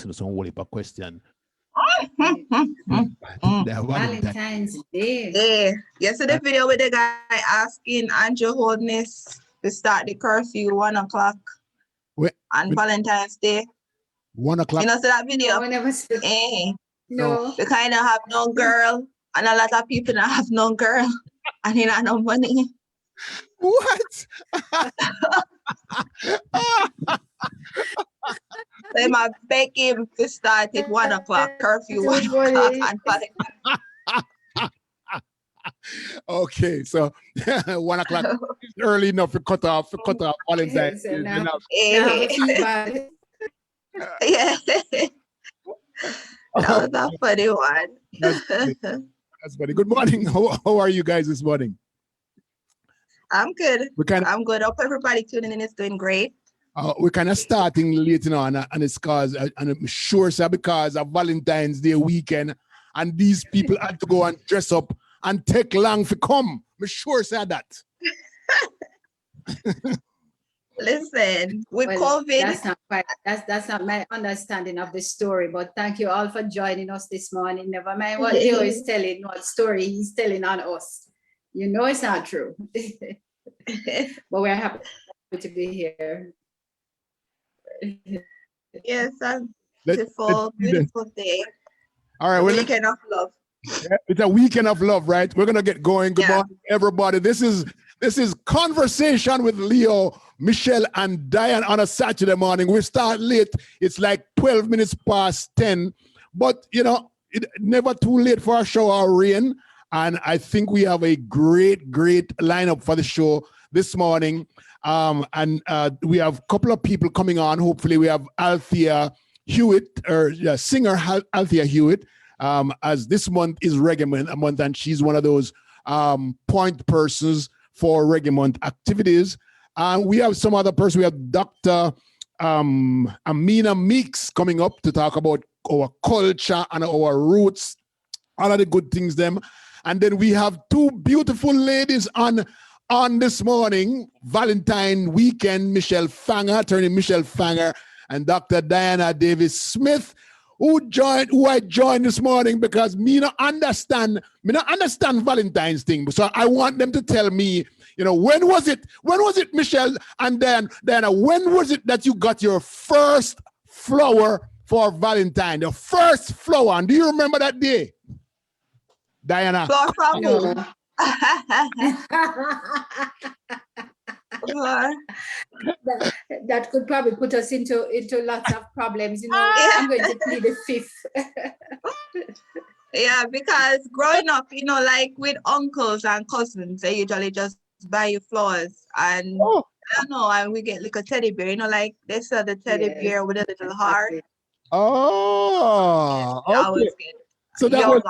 asking us some whole heap of questions. Valentine's Day. Yeah. Yesterday video with the guy asking Andrew Holdness to start the curfew 1 o'clock on Valentine's Day. 1 o'clock. You know, so that video. No, never said. No. We kind of have no girl, and a lot of people don't have no girl, and he not no money. What? They might beg him to start at 1 o'clock, curfew 1 o'clock on Valentine's. Okay, so 1 o'clock is early enough to cut off Valentine's. So now, Yeah. That was a funny one. That's funny. Good morning. How are you guys this morning? I'm good. I'm good. Hope everybody tuning in is doing great. We're kind of starting late, and it's cause, and I'm sure it's because of Valentine's Day weekend, and these people had to go and dress up and take long to come. I'm sure said that. Listen, with COVID, that's not my understanding of the story. But thank you all for joining us this morning. Never mind what Joe is telling, what story he's telling on us. You know it's not true. But we're happy to be here. Yes, beautiful day. All right, weekend of love. Yeah, it's a weekend of love, right? We're gonna get going. Good morning, everybody. This is Conversation with Leo, Michelle, and Diane on a Saturday morning. We start late. It's like 12 minutes past 10, but it never too late for a show or rain. And I think we have a great lineup for the show this morning. And we have a couple of people coming on. Hopefully we have Althea Hewitt, or singer Althea Hewitt, as this month is Reggae Month, and she's one of those point persons for Reggae Month activities. We have some other person. We have Dr. Amina Meeks coming up to talk about our culture and our roots, all of the good things them. And then we have two beautiful ladies on this morning, Valentine weekend, attorney Michelle Fanger, and Dr. Diana Davis Smith, who I joined this morning because me not understand Valentine's thing. So I want them to tell me, when was it, Michelle and Diana, when was it that you got your first flower for Valentine, the first flower? And do you remember that day? Diana. Flower from who? That could probably put us into lots of problems. I'm going to plead the fifth. Yeah, because growing up, like with uncles and cousins, they usually just buy you flowers, and I don't know, and we get like a teddy bear, like they sell the teddy bear with a little heart. Oh, okay. So that was.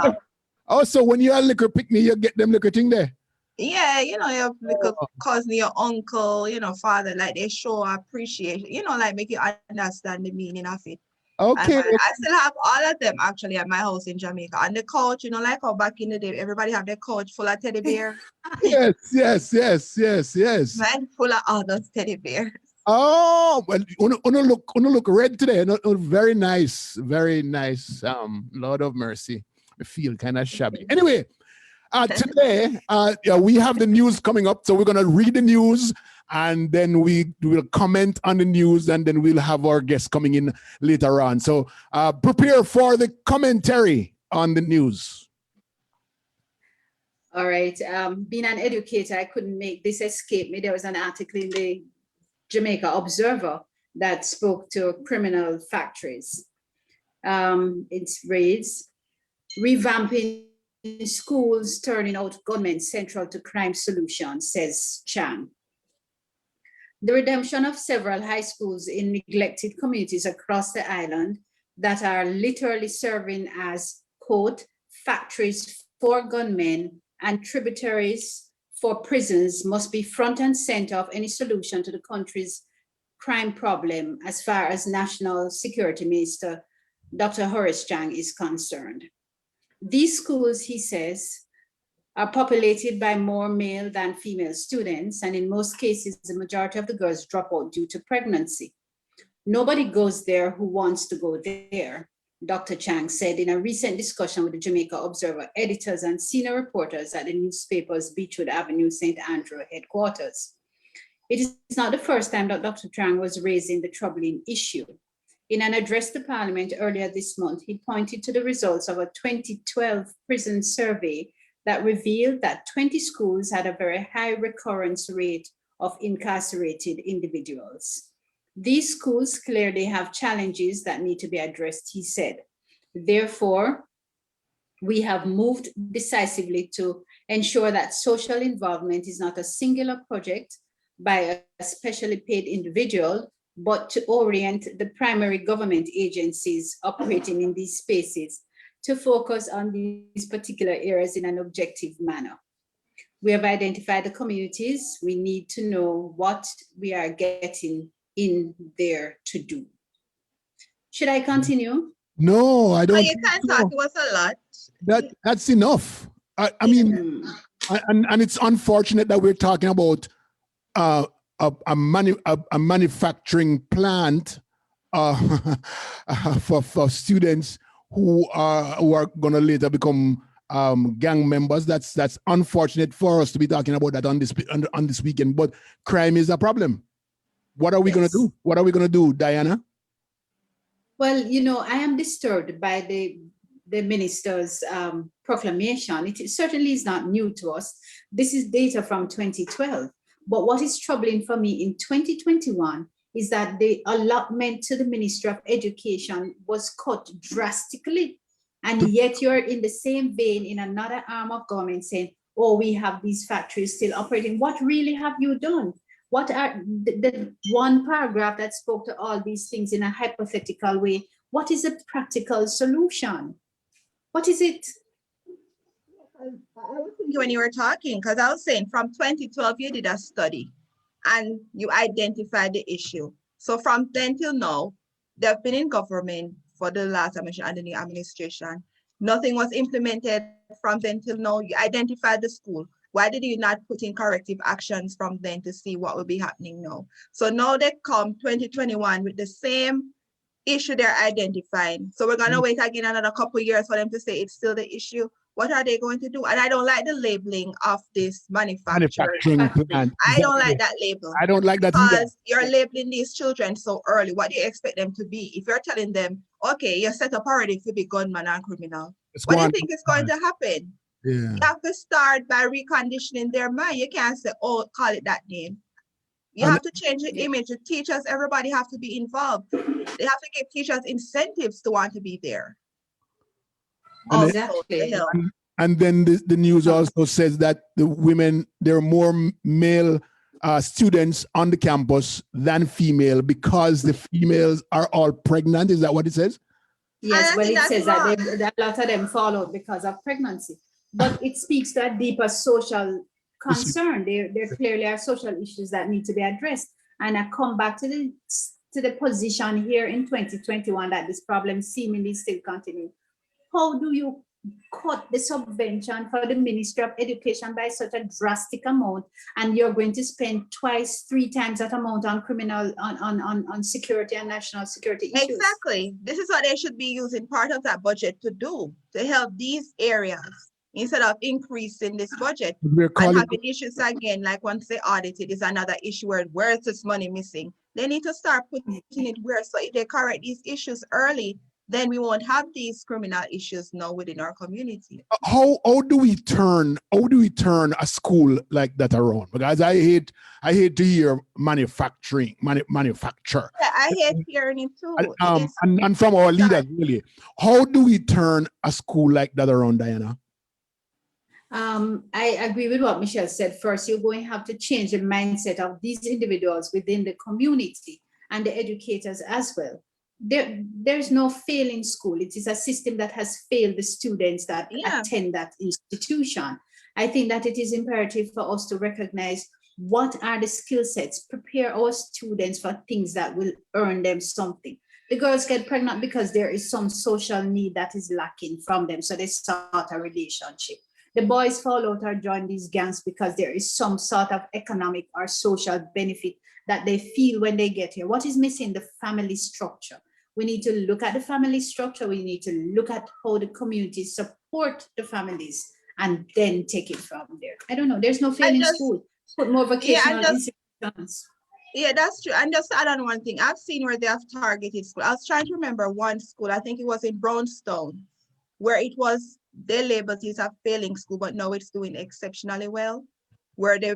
Also, when you are liquor picnic, you get them liquor thing there. Yeah, you have little cousin, your uncle, father, like they show appreciation, like make you understand the meaning of it. Okay. And I still have all of them actually at my house in Jamaica. And the couch, like how back in the day, everybody have their couch full of teddy bears. Yes. Man, full of all those teddy bears. Oh, well, look red today. Very nice. Lord of mercy. I feel kind of shabby. Anyway, today we have the news coming up, so we're gonna read the news, and then we will comment on the news, and then we'll have our guests coming in later on. So prepare for the commentary on the news. All right. Being an educator, I couldn't make this escape me. There was an article in the Jamaica Observer that spoke to criminal factories. It reads, revamping schools, turning out gunmen central to crime solutions, says Chang. The redemption of several high schools in neglected communities across the island that are literally serving as, quote, factories for gunmen and tributaries for prisons must be front and center of any solution to the country's crime problem as far as National Security Minister Dr. Horace Chang is concerned. These schools, he says, are populated by more male than female students, and in most cases, the majority of the girls drop out due to pregnancy. Nobody goes there who wants to go there, Dr. Chang said in a recent discussion with the Jamaica Observer editors and senior reporters at the newspaper's Beechwood Avenue, St. Andrew headquarters. It is not the first time that Dr. Chang was raising the troubling issue. In an address to Parliament earlier this month, he pointed to the results of a 2012 prison survey that revealed that 20 schools had a very high recurrence rate of incarcerated individuals. These schools clearly have challenges that need to be addressed, he said. Therefore, we have moved decisively to ensure that social involvement is not a singular project by a specially paid individual, but to orient the primary government agencies operating in these spaces to focus on these particular areas in an objective manner. We have identified the communities. We need to know what we are getting in there to do. Should I continue? No, I don't. Oh, you can't talk. It was a lot. That's enough. I mean, and it's unfortunate that we're talking about a manufacturing plant for students who are going to later become gang members. That's unfortunate for us to be talking about that on this weekend. But crime is a problem. What are we going to do? What are we going to do, Diana? Well, you know, I am disturbed by the minister's proclamation. It certainly is not new to us. This is data from 2012. But what is troubling for me in 2021 is that the allotment to the Ministry of Education was cut drastically. And yet you're in the same vein in another arm of government saying, oh, we have these factories still operating. What really have you done? What are the one paragraph that spoke to all these things in a hypothetical way? What is a practical solution? What is it? I was thinking when you were talking, because I was saying from 2012, you did a study and you identified the issue. So from then till now, they've been in government for the last administration and the new administration. Nothing was implemented from then till now. You identified the school. Why did you not put in corrective actions from then to see what will be happening now? So now they come 2021 with the same issue they're identifying. So we're going to wait again another couple of years for them to say it's still the issue. What are they going to do? And I don't like the labeling of this manufacturing plant. I don't like that label. I don't like that either. Because you're labeling these children so early. What do you expect them to be? If you're telling them, okay, you're set up already to be gunman and criminal, what do you think is going to happen? Yeah. You have to start by reconditioning their mind. You can't say, oh, call it that name. You have to change the image. The teachers, everybody have to be involved. They have to give teachers incentives to want to be there. Exactly. And then the news also says that the women, there are more male students on the campus than female because the females are all pregnant. Is that what it says? Yes, well, it says that a lot of them fall out because of pregnancy. But it speaks to a deeper social concern. There clearly are social issues that need to be addressed. And I come back to the position here in 2021 that this problem seemingly still continues. How do you cut the subvention for the Ministry of Education by such a drastic amount, and you're going to spend twice, 3 times that amount on criminal, on security and national security issues? Exactly. This is what they should be using part of that budget to do, to help these areas, instead of increasing this budget and having issues again, like once they audit it, is another issue where is this money missing? They need to start putting it where, so if they correct these issues early, then we won't have these criminal issues now within our community. How do we turn a school like that around? Because I hate to hear manufacture. Yeah, I hate hearing it too. And from our leaders, really. How do we turn a school like that around, Diana? I agree with what Michelle said. First, you're going to have to change the mindset of these individuals within the community and the educators as well. There's no failing school. It is a system that has failed the students that attend that institution. I think that it is imperative for us to recognize what are the skill sets, prepare our students for things that will earn them something. The girls get pregnant because there is some social need that is lacking from them, so they start a relationship. The boys fall out or join these gangs because there is some sort of economic or social benefit that they feel when they get here. What is missing? The family structure. We need to look at the family structure. We need to look at how the communities support the families and then take it from there. I don't know. There's no failing school. Put more vocational institutions. Yeah, that's true. And just to add on one thing, I've seen where they have targeted school. I was trying to remember one school, I think it was in Brownstone, where it was, they labeled it a failing school, but now it's doing exceptionally well, where they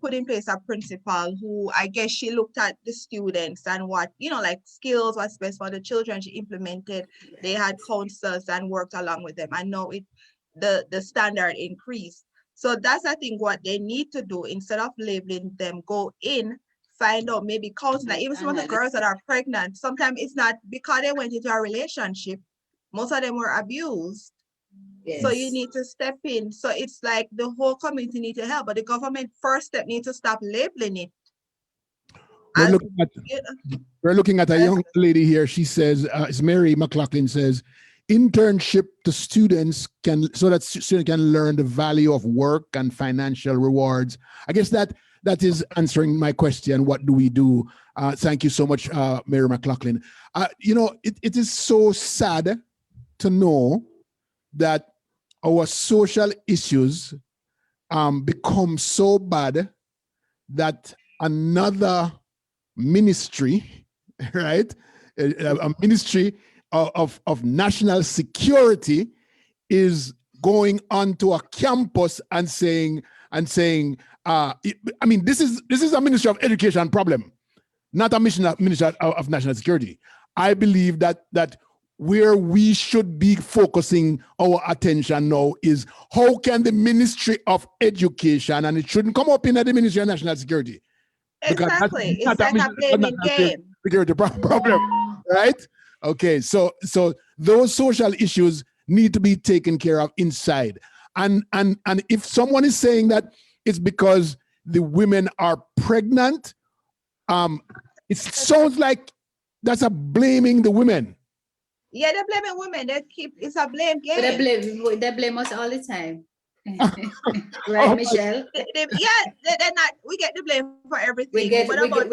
put in place a principal who, I guess she looked at the students and what, like skills was best for the children. She implemented, they had counselors and worked along with them. I know the standard increased. So that's, I think, what they need to do. Instead of labeling them, go in, find out, maybe counseling. Even some of the girls that are pregnant, sometimes it's not because they went into a relationship. Most of them were abused. Yes. So you need to step in. So it's like the whole community need to help, but the government first step needs to stop labeling it. We're looking at a young lady here. She says, it's Mary McLaughlin says, internship to students so that students can learn the value of work and financial rewards. I guess that is answering my question. What do we do? Thank you so much, Mary McLaughlin. It is so sad to know that our social issues become so bad that another ministry, right? A ministry of national security is going onto a campus and saying, this is a Ministry of Education problem, not a Ministry of National Security. I believe that where we should be focusing our attention now is how can the Ministry of Education, and it shouldn't come up in the Ministry of National Security. Exactly. It's like a blaming game. Security problem, right? Okay, so those social issues need to be taken care of inside. And if someone is saying that it's because the women are pregnant, it sounds like that's a blaming the women. Yeah, they're blaming women. It's a blame game. They blame us all the time. Right, Michelle? They're not. We get the blame for everything. We get raped.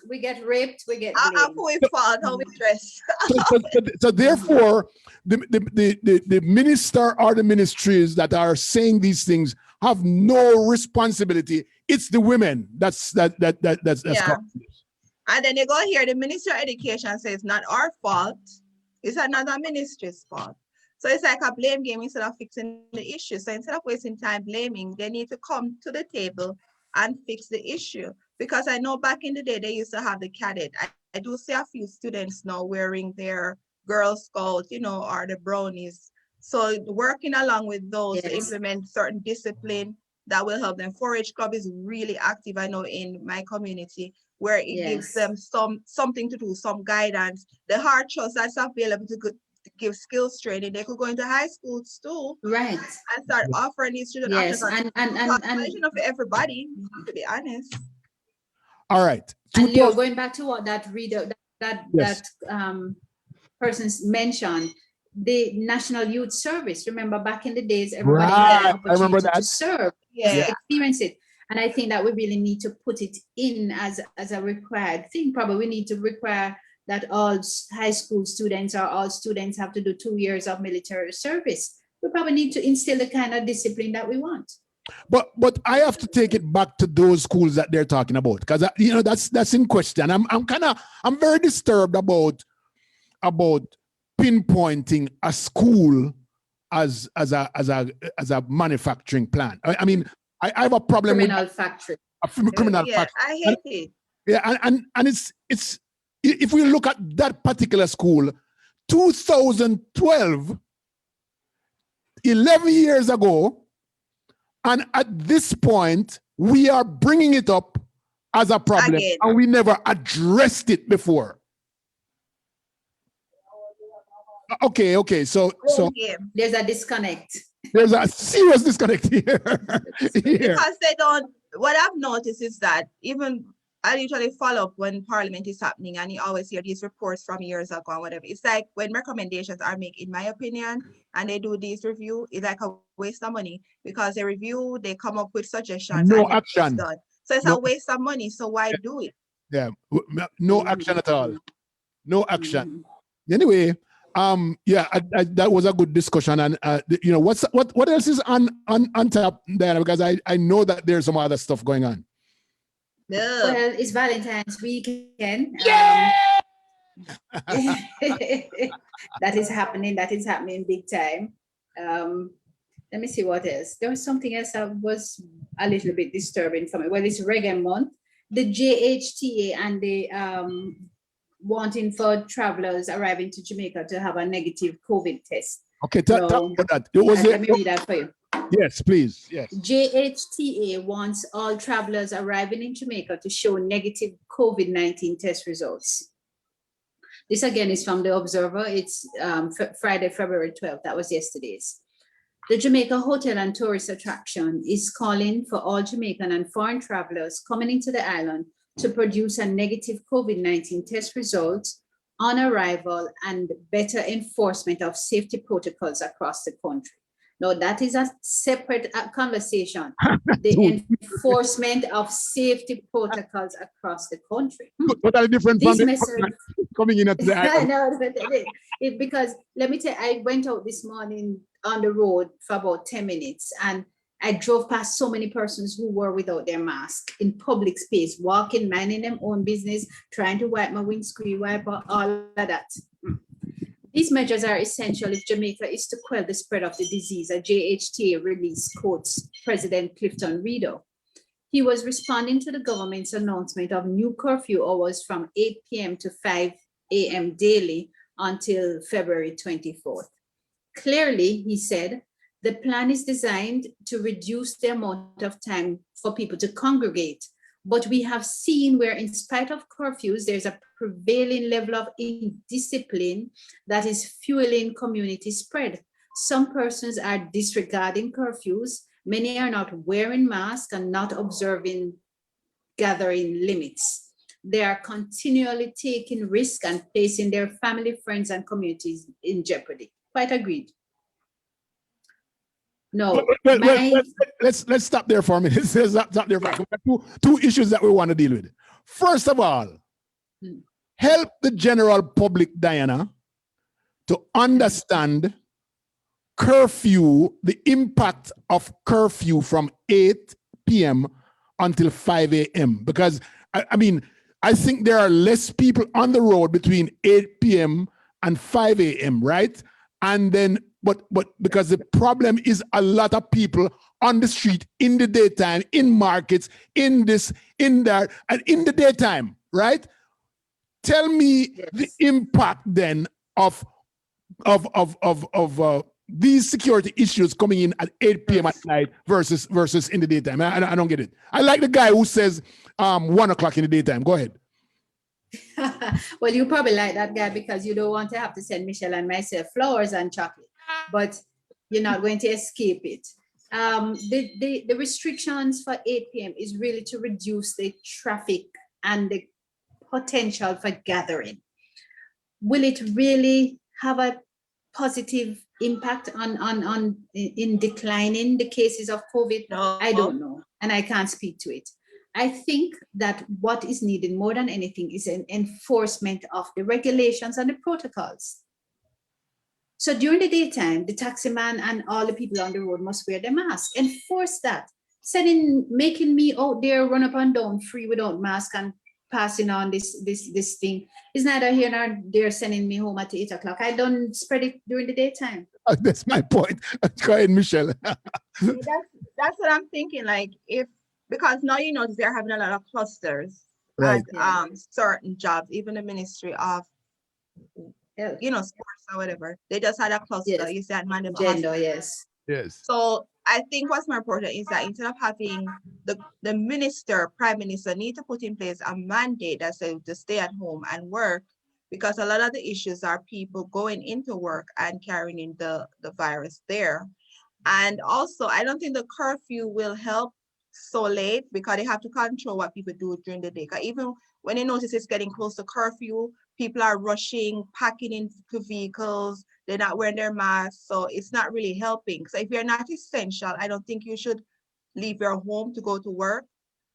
We get blamed. How we fall, how we dress. So therefore, the minister or the ministries that are saying these things have no responsibility. It's the women that's yeah. And then they go here. The Minister of Education says it's not our fault. It's another ministry's fault. So it's like a blame game instead of fixing the issue. So instead of wasting time blaming, they need to come to the table and fix the issue. Because I know back in the day, they used to have the cadet. I do see a few students now wearing their Girl Scout, or the brownies. So working along with those to implement certain discipline that will help them. 4-H Club is really active, I know, in my community, where it gives them something to do, some guidance. The hard trust that's available to give skills training. They could go into high schools too, right, and start offering these student options. And for everybody, to be honest. All right. And Leo, going back to what that reader that persons mentioned, the National Youth Service. Remember, back in the days, everybody had an opportunity to serve, to experience it. And I think that we really need to put it in as a required thing. Probably we need to require that all high school students or all students have to do 2 years of military service. We probably need to instill the kind of discipline that we want. But I have to take it back to those schools that they're talking about, because that's in question. I'm very disturbed about pinpointing a school as a manufacturing plant. I mean, I have a problem criminal with factory. A criminal factory. I hate it. Yeah, and it's if we look at that particular school, 2012, 11 years ago, and at this point, we are bringing it up as a problem, and we never addressed it before. Okay, so there's a disconnect. There's a serious disconnect here. Because they don't. What I've noticed is that even I usually follow up when Parliament is happening, and you always hear these reports from years ago and whatever. It's like when recommendations are made, in my opinion, and they do these review, it's like a waste of money because they review, they come up with suggestions, No and then it's action. done. So it's No, a waste of money. So why do it? yeah, no action at all. No action. Anyway, yeah, that was a good discussion, and you know, what else is on tap, Diana? Because I know that there's some other stuff going on. Well, it's Valentine's weekend. Yeah. That is happening. That is happening big time. Let me see what else. There was something else that was a little bit disturbing for me. Well, it's Reggae Month. The JHTA and the wanting for travelers arriving to Jamaica to have a negative COVID test. Okay, talk about that. Let me read that for you. Yes, please. Yes. JHTA wants all travelers arriving in Jamaica to show negative COVID-19 test results. This again is from the Observer. It's Friday, February 12th. That was yesterday's. The Jamaica Hotel and Tourist Attraction is calling for all Jamaican and foreign travelers coming into the island to produce a negative COVID-19 test results on arrival and better enforcement of safety protocols across the country. Now, that is a separate conversation. The enforcement of safety protocols across the country. What are the different coming in at the I know, because let me tell you, I went out this morning on the road for about 10 minutes and I drove past so many persons who were without their mask in public space, walking, minding their own business, trying to wipe my windscreen wiper, all of that. These measures are essential if Jamaica is to quell the spread of the disease, a JHTA release quotes President Clifton Rideau. He was responding to the government's announcement of new curfew hours from 8 p.m. to 5 a.m. daily until February 24th. Clearly, he said, the plan is designed to reduce the amount of time for people to congregate. But we have seen where, in spite of curfews, there's a prevailing level of indiscipline that is fueling community spread. Some persons are disregarding curfews. Many are not wearing masks and not observing gathering limits. They are continually taking risks and placing their family, friends, and communities in jeopardy. Quite agreed. No. Let's stop there for a minute. Stop there for two issues that we want to deal with. First of all, help the general public, Diana, to understand curfew, the impact of curfew from 8 p.m. until 5 a.m. Because, I mean, I think there are less people on the road between 8 p.m. and 5 a.m., right? And then, but because the problem is a lot of people on the street in the daytime, in markets, in this, in that, and in the daytime, right? Tell me the impact then of these security issues coming in at 8 p.m. at night versus in the daytime. I don't get it. I like the guy who says 1 o'clock in the daytime. Go ahead. Well, you probably like that guy because you don't want to have to send Michelle and myself flowers and chocolate, but you're not going to escape it. The restrictions for 8 p.m. is really to reduce the traffic and the potential for gathering. Will it really have a positive impact in declining the cases of COVID? No. I don't know, and I can't speak to it. I think that what is needed more than anything is an enforcement of the regulations and the protocols. So during the daytime, the taxi man and all the people on the road must wear their mask. Enforce that. Making me out there run up and down free without mask and passing on this thing is neither here nor there, sending me home at 8 o'clock. I don't spread it during the daytime. That's my point. Go ahead, Michelle. That's what I'm thinking. Like, because now you know they're having a lot of clusters right. at certain jobs, even the Ministry of sports or whatever. They just had a cluster. Yes. You said gender, yes. So I think what's more important is that instead of having the prime minister need to put in place a mandate that says to stay at home and work, because a lot of the issues are people going into work and carrying in the virus there. And also, I don't think the curfew will help so late because they have to control what people do during the day. 'Cause even when they notice it's getting close to curfew, people are rushing, packing into vehicles, they're not wearing their masks. So it's not really helping. So if you're not essential, I don't think you should leave your home to go to work,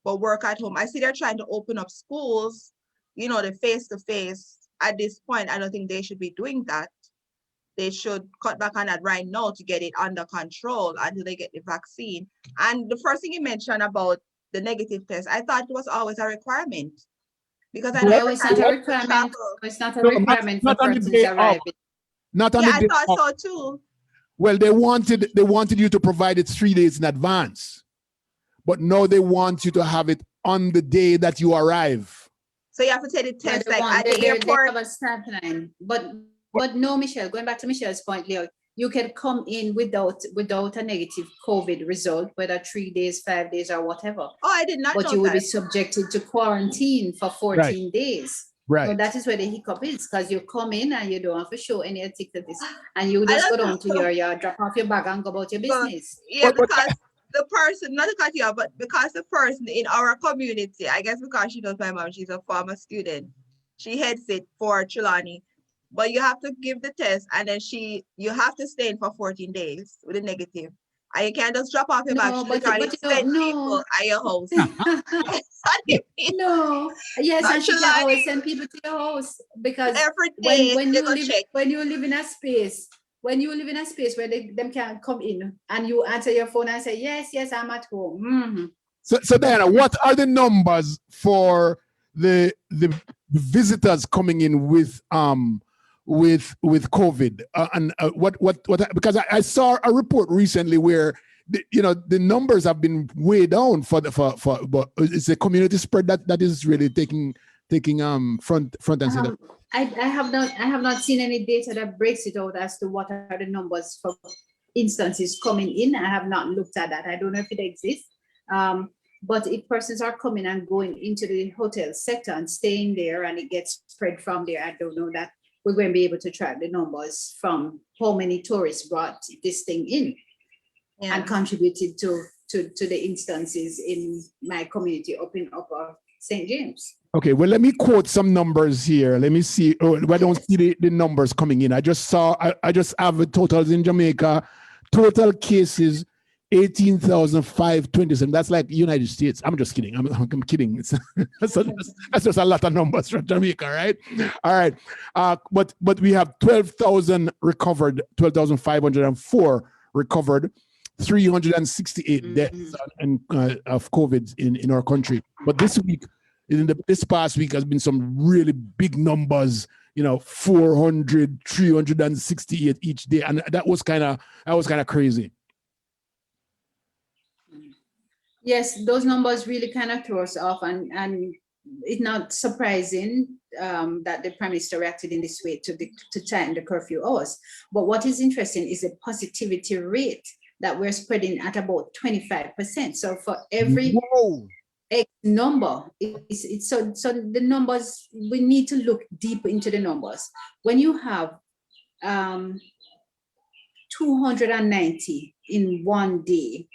but work at home. I see they're trying to open up schools, the face-to-face. At this point, I don't think they should be doing that. They should cut back on that right now to get it under control until they get the vaccine. And the first thing you mentioned about the negative test, I thought it was always a requirement. Because I know No, it's not a requirement. It's not a requirement for persons arriving. Not on the I day thought of. so too. Well, they wanted you to provide it 3 days in advance, but now they want you to have it on the day that you arrive. So you have to take the test They at the airport. They have a stamp line. But no, Michelle, going back to Michelle's point, Leo, you can come in without a negative COVID result, whether 3 days, 5 days, or whatever. Oh, I did not know But you will that. be subjected to quarantine for 14 days. Right. So that is where the hiccup is, because you come in and you don't have to show any activities, and you just go down to your yard, drop off your bag, and go about your business. Yeah, because the person, not to cut you off, but because the person in our community, I guess because she knows my mom, she's a former student, she heads it for Trelawney. But you have to give the test, and then you have to stay in for 14 days with a negative. And you can't just drop off your bag. But Send people at your house. No. Yes, Not and she can always send people to your house, because every day when you live in a space where them can come in and you answer your phone and say, yes, I'm at home. Mm-hmm. So Diana, what are the numbers for the visitors coming in with COVID? What because I saw a report recently where the numbers have been way down but it's the community spread that is really taking front and center. I have not seen any data that breaks it out as to what are the numbers for instances coming in. I have not looked at that. I don't know if it exists. But if persons are coming and going into the hotel sector and staying there and it gets spread from there, I don't know that we're going to be able to track the numbers from how many tourists brought this thing in and contributed to the instances in my community up in Upper St. James. Okay, well, let me quote some numbers here. Let me see. Oh, I don't see the numbers coming in. I just have the totals in Jamaica. Total cases, 18,527. That's like United States. I'm just kidding. I'm kidding. That's just a lot of numbers from Jamaica, right? All right. But we have 12,000 recovered, 12,504 recovered, 368 deaths of COVID in our country. But this week, this past week has been some really big numbers, 400, 368 each day. And that was kind of crazy. Yes, those numbers really kind of throw us off, and it's not surprising that the Prime Minister reacted in this way to tighten the curfew hours. But what is interesting is the positivity rate that we're spreading at about 25%. So for every X number, it's so the numbers, we need to look deep into the numbers. When you have 290 in one day,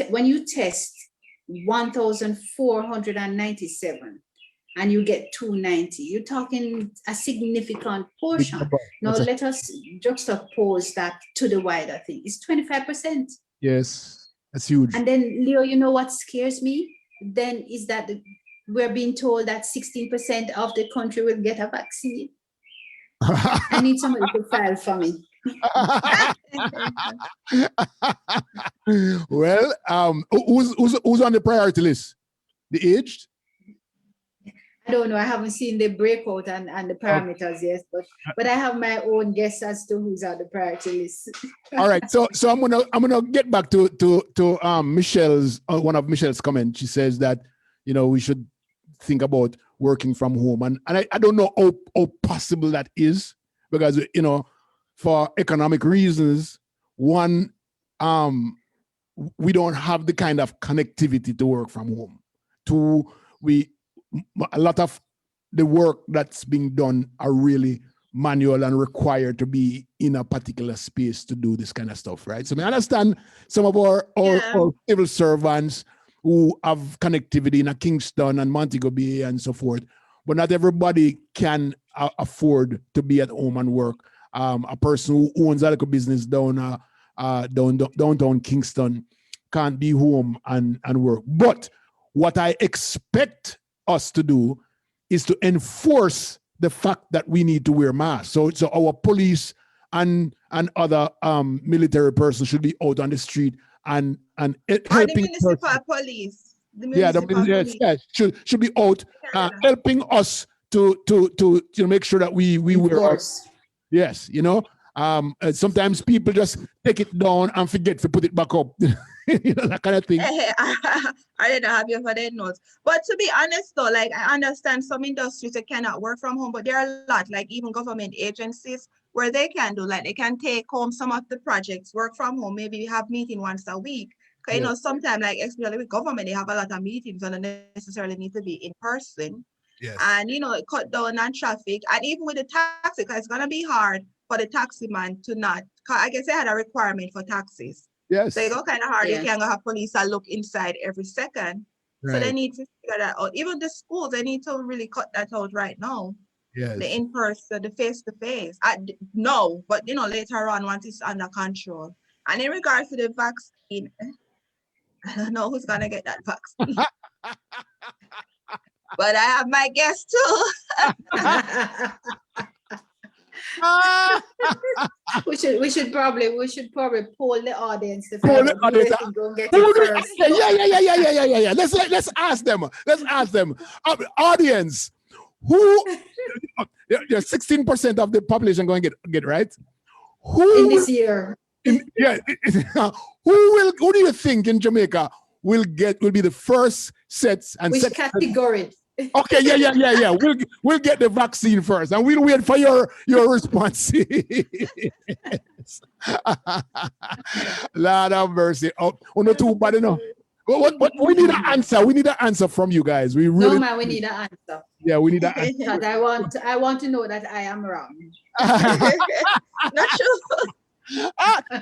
when you test 1,497 and you get 290, you're talking a significant portion. Now let us juxtapose that to the wider thing. It's 25%. Yes, that's huge. And then, Leo, what scares me then is that we're being told that 16% of the country will get a vaccine. I need somebody to file for me. Well, who's on the priority list? The aged? I don't know. I haven't seen the breakout and the parameters yet, but I have my own guess as to who's on the priority list. All right, so I'm gonna get back to Michelle's one of Michelle's comments. She says that we should think about working from home, and I don't know how possible that is, because for economic reasons, one, we don't have the kind of connectivity to work from home. Two, a lot of the work that's being done are really manual and required to be in a particular space to do this kind of stuff, right? So I understand some of our civil servants who have connectivity in a Kingston and Montego Bay and so forth, but not everybody can afford to be at home and work. A person who owns a little business downtown Kingston can't be home and work. But what I expect us to do is to enforce the fact that we need to wear masks. So our police and other military persons should be out on the street and helping. The municipal police. Should be out helping us to make sure that we wear our. Yes, sometimes people just take it down and forget to put it back up. That kind of thing. I didn't have you for that notes. But to be honest though, like I understand some industries that cannot work from home, but there are a lot, like even government agencies where they can do, like they can take home some of the projects, work from home, maybe have meeting once a week. Because sometimes, like especially with government, they have a lot of meetings and they necessarily need to be in person. Yes. And cut down on traffic. And even with the taxi, because it's gonna be hard for the taxi man to not, I guess they had a requirement for taxis. Yes. So it go kind of hard. You can't go have police that look inside every second. Right. So they need to figure that out. Even the schools, they need to really cut that out right now. Yes. The in-person, the face-to-face. No, but later on once it's under control. And in regards to the vaccine, I don't know who's gonna get that vaccine. But I have my guess too. we should probably poll the audience to poll the audience. Yeah. Let's ask them. Audience, who 16% of the population going to get right? Who in this year? Who do you think in Jamaica will be the first sets and which category? Okay, yeah. We'll get the vaccine first, and we'll wait for your response. Lord have mercy. No, too bad enough. What we need an answer. We need an answer from you guys. We really. No, man, we need an answer. Yeah, we need an answer. Because I want to know that I am wrong. Not sure.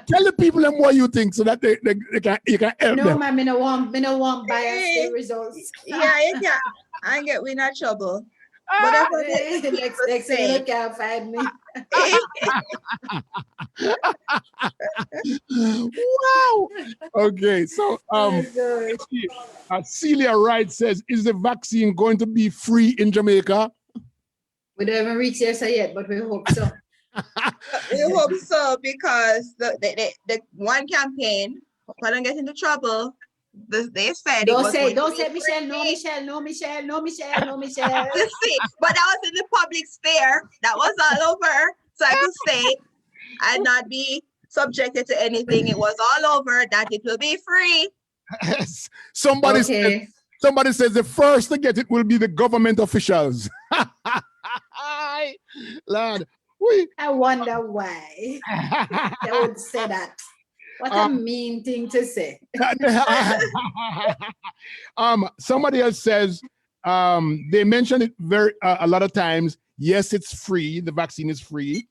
Tell the people them what you think so that you can help them. No, man, I don't want biased results. Yeah, I get we not trouble. Whatever next thing you can't find me. Wow. Okay, so Celia Wright says, is the vaccine going to be free in Jamaica? We don't even reach there yet, but we hope so. We hope so because the one campaign, if I don't get into trouble, they said don't say Michelle, no Michelle. See, but that was in the public sphere. That was all over, so I could say and not be subjected to anything. It was all over that it will be free. Somebody says the first to get it will be the government officials. Lord. I wonder why they would say that. What a mean thing to say. Somebody else says they mention it a lot of times. Yes, it's free. The vaccine is free.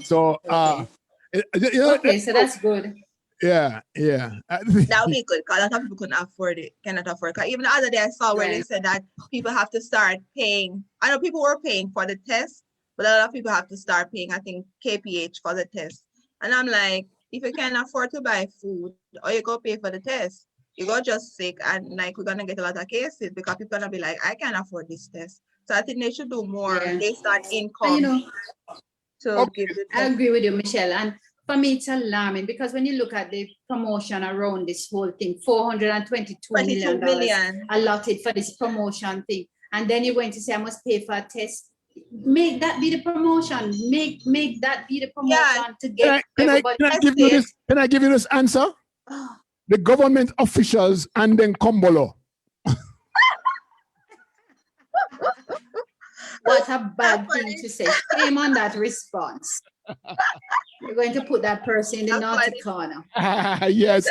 So okay, so that's good. Yeah. That would be good because a lot of people cannot afford it. Cause even the other day I saw where they said that people have to start paying. I know people were paying for the test, but a lot of people have to start paying, I think, KPH for the test. And I'm like, if you can't afford to buy food or you go pay for the test, you go just sick and like we're gonna get a lot of cases because people are gonna be like, I can't afford this test. So I think they should do more based on income. I agree with you, Michelle. And for me, it's alarming because when you look at the promotion around this whole thing, $422 million allotted for this promotion thing. And then you're going to say, I must pay for a test. Make that be the promotion. Make that be the promotion to get everybody. Can I give you this answer? The government officials and then Kumbolo. What a bad thing to say. Shame on that response. You're going to put that person in the naughty corner. Yes.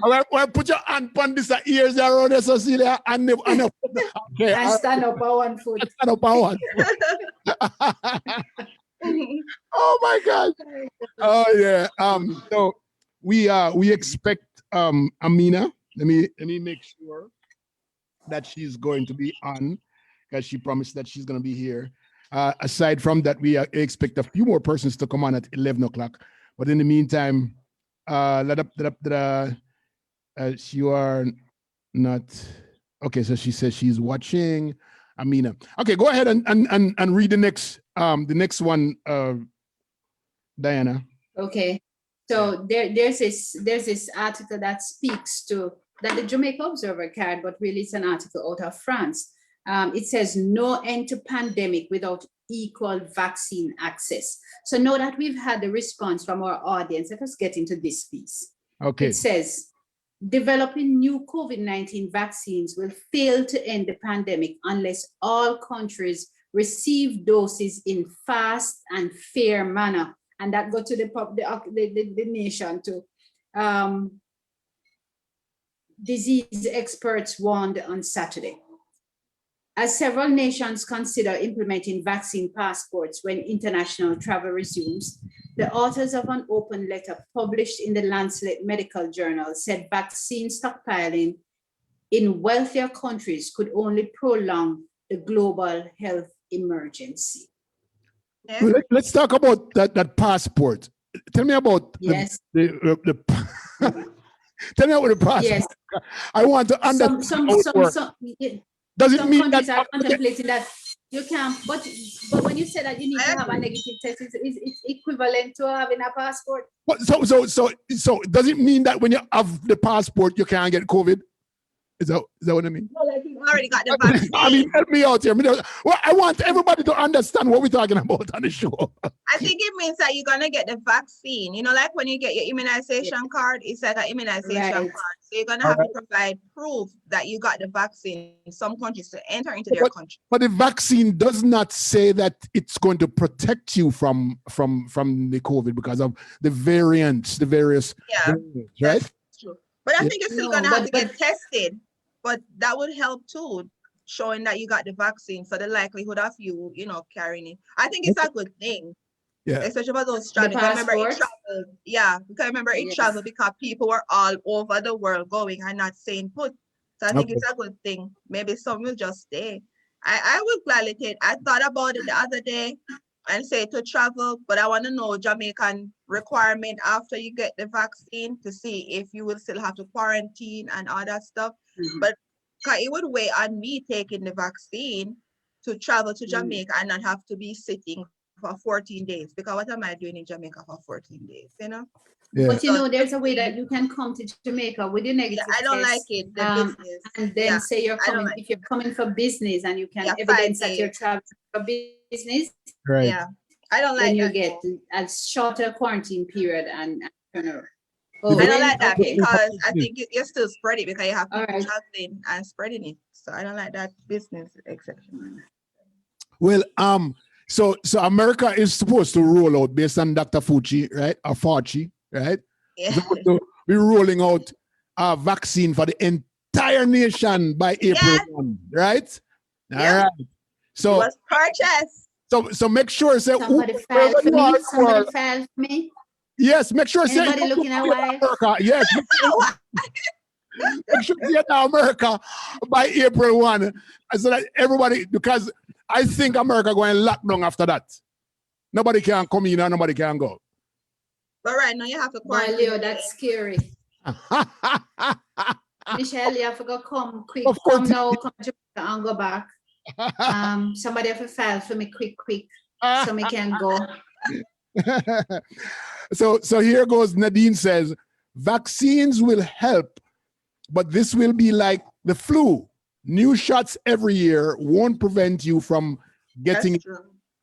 Well, put your hand on this ears around there, Cecilia, and stand up on one foot. Stand up on one foot. Oh my God. Oh yeah. So we expect Amina. Let me make sure that she's going to be on, because she promised that she's going to be here. Aside from that, we expect a few more persons to come on at 11 o'clock. But in the meantime, you are not okay. So she says she's watching. Amina. Okay, go ahead and read the next one, Diana. Okay. So there's this article that speaks to that the Jamaica Observer carried, but really it's an article out of France. It says no end to pandemic without equal vaccine access. So now that we've had the response from our audience, let us get into this piece. Okay. It says developing new COVID-19 vaccines will fail to end the pandemic unless all countries receive doses in fast and fair manner. And that go to the nation too. Disease experts warned on Saturday. As several nations consider implementing vaccine passports when international travel resumes, the authors of an open letter published in the Lancet Medical Journal said vaccine stockpiling in wealthier countries could only prolong the global health emergency. Yeah. Let's talk about that passport. Tell me about yes. the tell me about the passport. Yes. I want to understand. Does it mean countries that are contemplating that you can, but when you say that you need to have a negative test, it's equivalent to having a passport. So does it mean that when you have the passport you can't get COVID? Is that what I mean? No, like you've already got the vaccine. I mean, help me out here. Well, I want everybody to understand what we're talking about on the show. I think it means that you're going to get the vaccine. You know, like when you get your immunization card, it's like an immunization card. So you're going to have to provide proof that you got the vaccine in some countries to enter into their country. But the vaccine does not say that it's going to protect you from the COVID because of the variants, the various variants, right? That's true. But I think you're still going to have to get tested. But that would help too, showing that you got the vaccine for the likelihood of you, carrying it. I think it's a good thing. Yeah. Especially for those traveling. I remember it traveled. Yeah, because I remember it traveled because people were all over the world going and not staying put. So I think it's a good thing. Maybe some will just stay. I will gladly take. I thought about it the other day and say to travel, but I want to know Jamaican requirement after you get the vaccine to see if you will still have to quarantine and all that stuff. But it would weigh on me taking the vaccine to travel to Jamaica and not have to be sitting for 14 days. Because what am I doing in Jamaica for 14 days, Yeah. But there's a way that you can come to Jamaica with your negative I don't test, like it, the business. and then say you're coming, if you're coming for business and you can evidence that you're traveling for business. Right. Yeah. I don't like then you that. get a shorter quarantine period and turn around. I don't like that because I think you're still spreading because you have people traveling and spreading it. So I don't like that business exception. Well, so America is supposed to roll out based on Dr. Fauci, right? Or Fauci, right? Yeah. So we're rolling out a vaccine for the entire nation by April 1, right? All right. So it was purchased. So make sure somebody filed for me. Somebody filed for me. Yes, make sure anybody looking at America. Yes. Make sure you're in America by April 1. So that everybody, because I think America going lock down after that. Nobody can come in and nobody can go. But right now you have to quarantine. Leo, that's scary. Michelle, you have to go come quick. Of course. Come now, come to Jamaica and go back. Somebody have to file for me quick, so me can go. So here goes. Nadine says, vaccines will help, but this will be like the flu. New shots every year won't prevent you from getting it,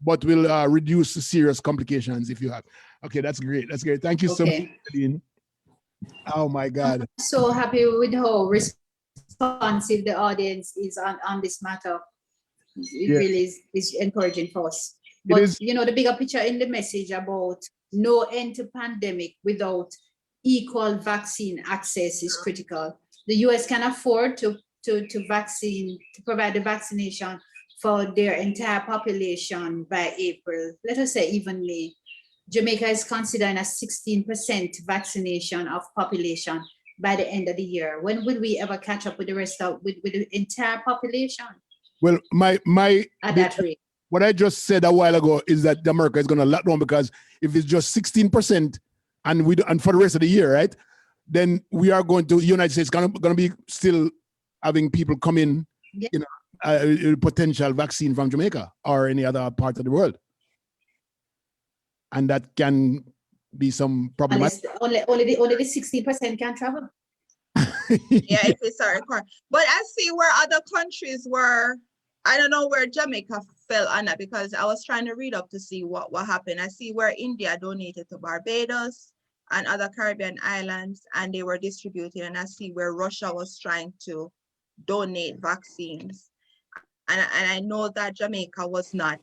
but will reduce the serious complications if you have. Okay, that's great. That's great. Thank you so much, Nadine. Oh my God. I'm so happy with how responsive the audience is on this matter. It really is encouraging for us. But the bigger picture in the message about no end to pandemic without equal vaccine access is critical. The US can afford to provide the vaccination for their entire population by April, let us say even May, Jamaica is considering a 16% vaccination of population by the end of the year. When will we ever catch up with the rest of with the entire population? Well, At that rate. What I just said a while ago is that America is going to lock down, because if it's just 16% and for the rest of the year, right, then we are going to United States going to be still having people come in, Yeah. you know, potential vaccine from Jamaica or any other part of the world, and that can be some problematic. Only the 16% can travel. Yeah, if it's a requirement. But I see where other countries were. I don't know where Jamaica fell on that, because I was trying to read up to see what happened. I see where India donated to Barbados and other Caribbean islands, and they were distributing. And I see where Russia was trying to donate vaccines. And I know that Jamaica was not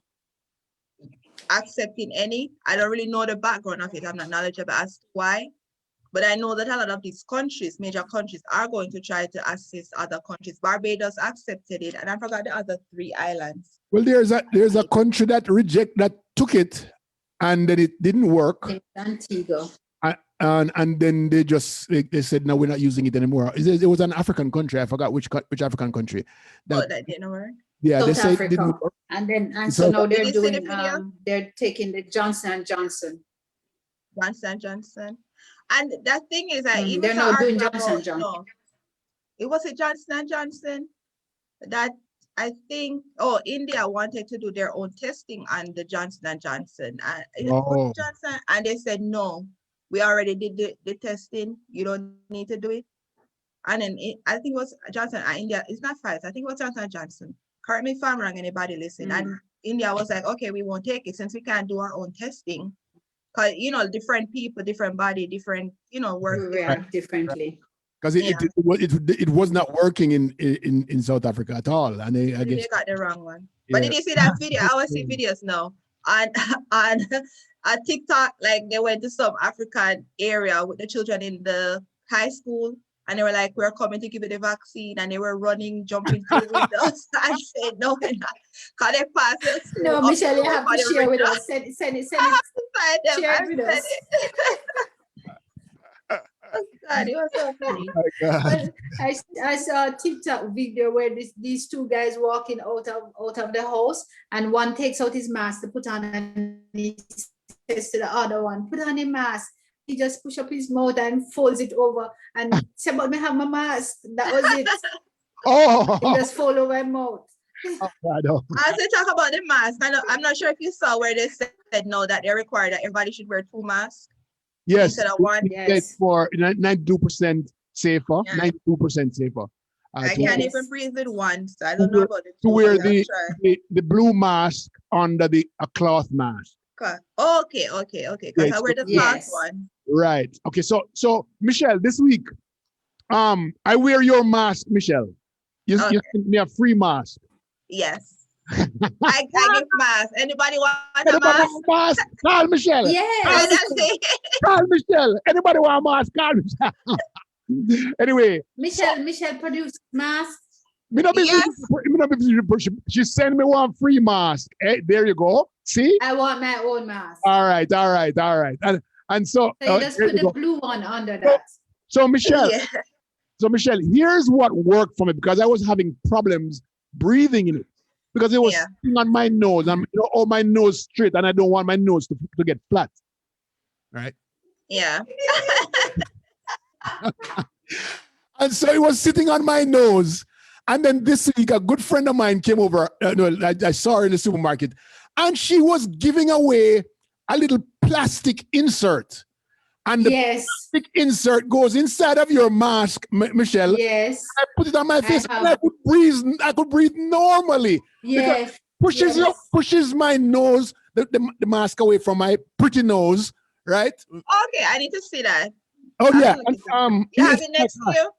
accepting any. I don't really know the background of it. I'm not knowledgeable as to why. But I know that a lot of these countries, major countries, are going to try to assist other countries. Barbados accepted it, and I forgot the other 3 islands. Well, there's a country that took it, and then it didn't work. Antigua. And then they said, no, we're not using it anymore. It was an African country. I forgot which African country. That didn't work. Yeah, South they said Africa. it didn't work. And so now they're doing the they're taking the Johnson & Johnson. Johnson. And that thing is that even they're now doing Johnson & Johnson. No, it was a Johnson & Johnson that I think, India wanted to do their own testing on the Johnson & Johnson. Johnson, and they said, no, we already did the testing. You don't need to do it. And then I think it was Johnson and India. It's not Pfizer. I think it was Johnson & Johnson. Correct me if I'm wrong, anybody listen. And India was like, okay, we won't take it since we can't do our own testing. Because, different people, different body, different, work differently. Because it was not working in South Africa at all. And I guess they got the wrong one. Yeah. But did you see that video? I always see videos now. On TikTok, like they went to some African area with the children in the high school. And they were like, we're coming to give you the vaccine. And they were running, jumping through windows. I said, no, we're not. Because they passed us. No, Michelle, you have to share with us. Send it. Share it with us. God, it was so funny. Oh, I saw a TikTok video where these 2 guys walking out of the house, and one takes out his mask to put on, and he says to the other one, put on a mask. He just push up his mouth and folds it over and said, but me have my mask. That was it. He just fold over my mouth. As they talk about the mask, I'm not sure if you saw where they said no, that they require that everybody should wear 2 masks. Yes. Instead of 1. Yes. For 92% safer. Yeah. 92% safer. I can't even breathe with 1, so I don't know about it. To wear the blue mask under a cloth mask. Okay. Because I wear the cloth one. Right. Okay. So Michelle, this week, I wear your mask, Michelle. You sent me a free mask. Yes. I give mask. Anybody want a mask? Call Michelle. Yes. Call Michelle. Anybody want a mask? Call Michelle. Anyway. Michelle produced masks. She sent me one free mask. Hey, there you go. See? I want my own mask. All right. And so you just put the blue one under that. So Michelle, here's what worked for me, because I was having problems breathing in it, because it was sitting on my nose. I'm my nose straight, and I don't want my nose to get flat. Right? Yeah. And so it was sitting on my nose. And then this week, a good friend of mine came over. I saw her in the supermarket, and she was giving away a little plastic insert. And the plastic insert goes inside of your mask, Michelle. Yes. I put it on my face, and I could breathe normally. Yes. Pushes my nose, the mask away from my pretty nose, right? Okay, I need to see that. Oh, yeah. You have it next to you?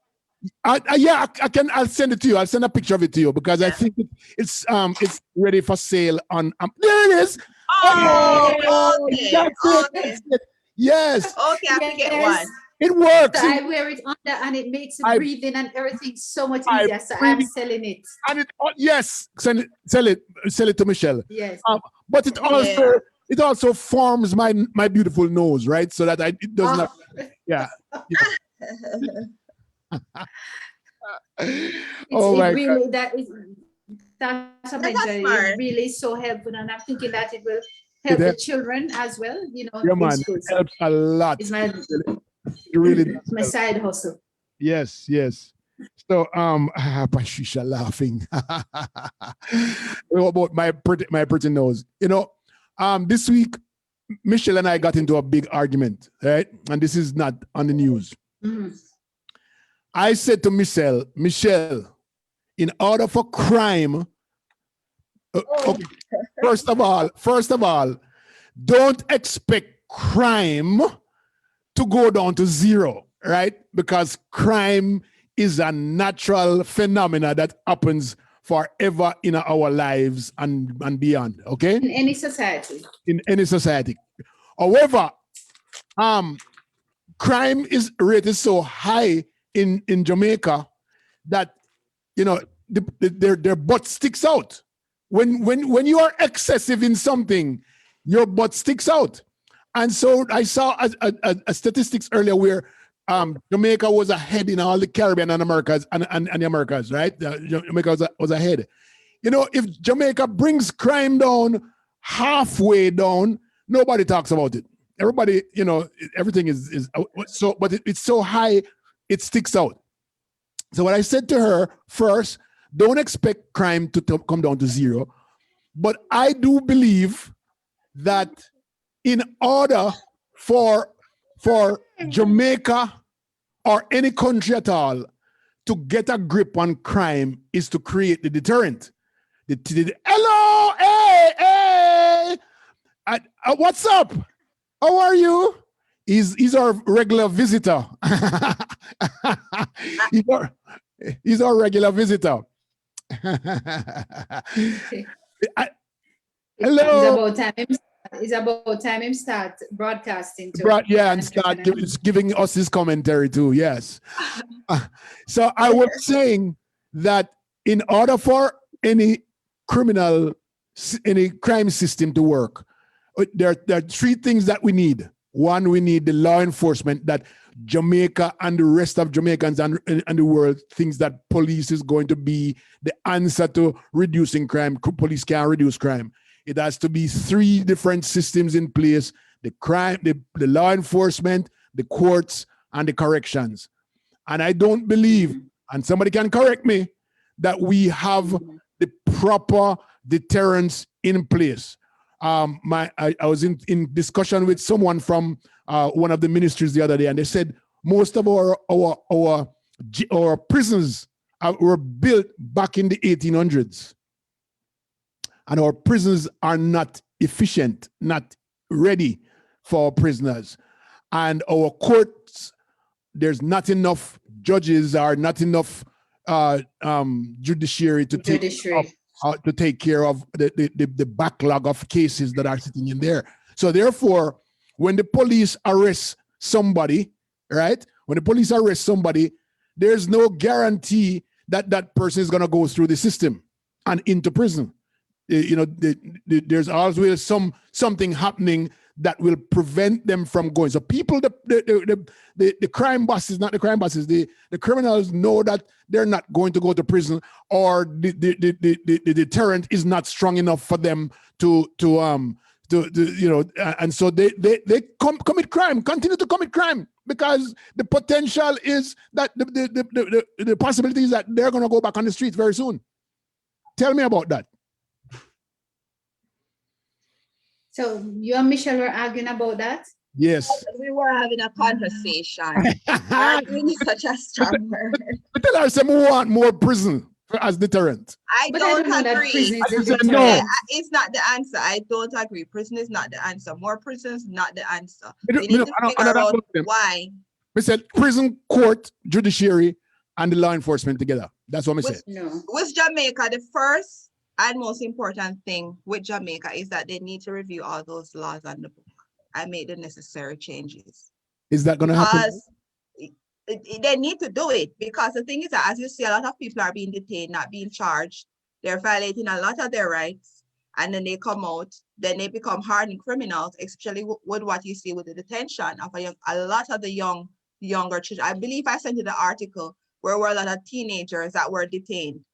I'll send it to you. I'll send a picture of it to you, because I think it's ready for sale on. There it is. Oh, okay. That's it. Yes. Okay, I can get one. It works. So I wear it under and it makes the breathing and everything so much easier. So I'm selling it. And it, yes, sell it to Michelle. Yes. But it also forms my beautiful nose, right? So that it does not. Yeah. Oh my God. That's really so helpful, and I'm thinking that it will help the children as well. You know, yeah, man, it helps a lot. It's it really does my side hustle. Yes. So Patricia laughing. About my pretty nose. You know, this week Michelle and I got into a big argument, right? And this is not on the news. Mm-hmm. I said to Michelle, in order for crime, okay, first of all, don't expect crime to go down to zero, right? Because crime is a natural phenomena that happens forever in our lives and beyond, okay? In any society. In any society. However, crime is rated so high in Jamaica that, you know, their butt sticks out. When you are excessive in something, your butt sticks out. And so I saw a statistics earlier where Jamaica was ahead in all the Caribbean and Americas and the Americas, right? Jamaica was ahead. You know, if Jamaica brings crime down halfway down, nobody talks about it. Everybody, you know, everything is so, but it's so high, it sticks out. So what I said to her first, don't expect crime to come down to zero. But I do believe that in order for Jamaica or any country at all to get a grip on crime is to create the deterrent. Hello, hey, what's up? How are you? He's our regular visitor. he's our regular visitor. Hello. It's about time him start broadcasting too. And start giving us his commentary too. Yes. So I was saying that in order for any crime system to work, there are three things that we need. One, we need the law enforcement that Jamaica and the rest of Jamaicans and the world thinks that police is going to be the answer to reducing crime. Police can't reduce crime. It has to be three different systems in place: the law enforcement, the courts, and the corrections. And I don't believe, and somebody can correct me, that we have the proper deterrence in place. I was in discussion with someone from one of the ministries the other day, and they said most of our prisons were built back in the 1800s, and our prisons are not efficient, not ready for prisoners, and our courts, there's not enough judges or not enough judiciary to take care of the backlog of cases that are sitting in there. So therefore, when the police arrest somebody, right? When the police arrest somebody, there's no guarantee that that person is going to go through the system and into prison. You know, there's always something happening that will prevent them from going. So people, the crime bosses, not the crime bosses, the criminals know that they're not going to go to prison, or the deterrent is not strong enough for them to you know, and so they commit crime, continue to commit crime, because the potential is that the possibility is that they're going to go back on the streets very soon. Tell me about that. So you and Michelle were arguing about that? Yes. We were having a conversation. Arguing is such a strong word. But tell us we want more prison as deterrent. I don't agree. No. It's not the answer. I don't agree. Prison is not the answer. More prison is not the answer. We need to figure out why. We said prison, court, judiciary, and the law enforcement together. That's what we said. With Jamaica, the first and most important thing with Jamaica is that they need to review all those laws on the book and make the necessary changes. Is that going to happen? they need to do it, because the thing is that, as you see, a lot of people are being detained, not being charged. They're violating a lot of their rights, and then they come out, then they become hardened criminals, especially with what you see with the detention of a lot of the younger children. I believe I sent you the article where there were a lot of teenagers that were detained,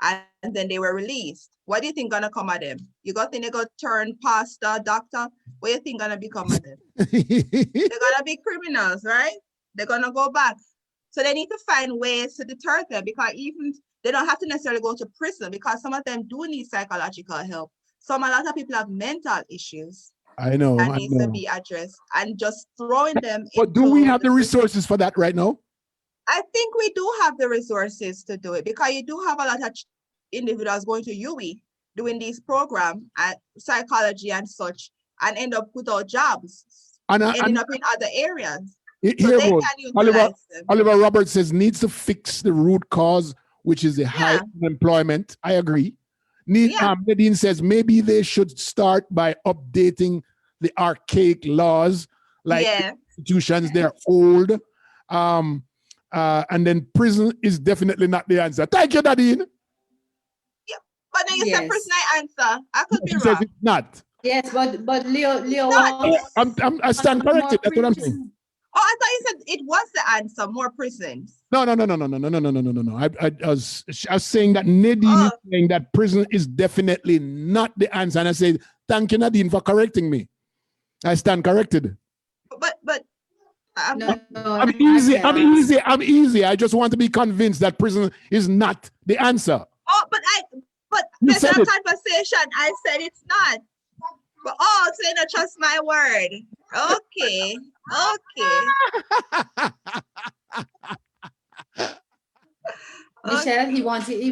and then they were released. What do you think gonna come of them? You got think they go turn pastor, doctor? What do you think gonna become of them? They're gonna be criminals, right? They're gonna go back. So they need to find ways to deter them, because even they don't have to necessarily go to prison, because some of them do need psychological help. A lot of people have mental issues. I know. That needs to be addressed, and just throwing them. But do we have the resources for that right now? I think we do have the resources to do it, because you do have a lot of individuals going to UE doing these programs at psychology and such, and end up without jobs, ending up in other areas. So they can utilize them. Oliver Roberts says needs to fix the root cause, which is the high unemployment. I agree. Nadine says maybe they should start by updating the archaic laws, like institutions, they're old. And then prison is definitely not the answer. Thank you, Nadine. Yeah, but then you said prison answer. I could be wrong. Says it's not. Yes, but Leo I stand corrected. That's what I'm saying. Oh, I thought you said it was the answer, more prisons. No. I was saying that Nadine is saying that prison is definitely not the answer. And I say, thank you, Nadine, for correcting me. I stand corrected. But I'm easy. I just want to be convinced that prison is not the answer. Oh, but there's a conversation. I said it's not. But so you don't trust my word. Okay. Michelle, he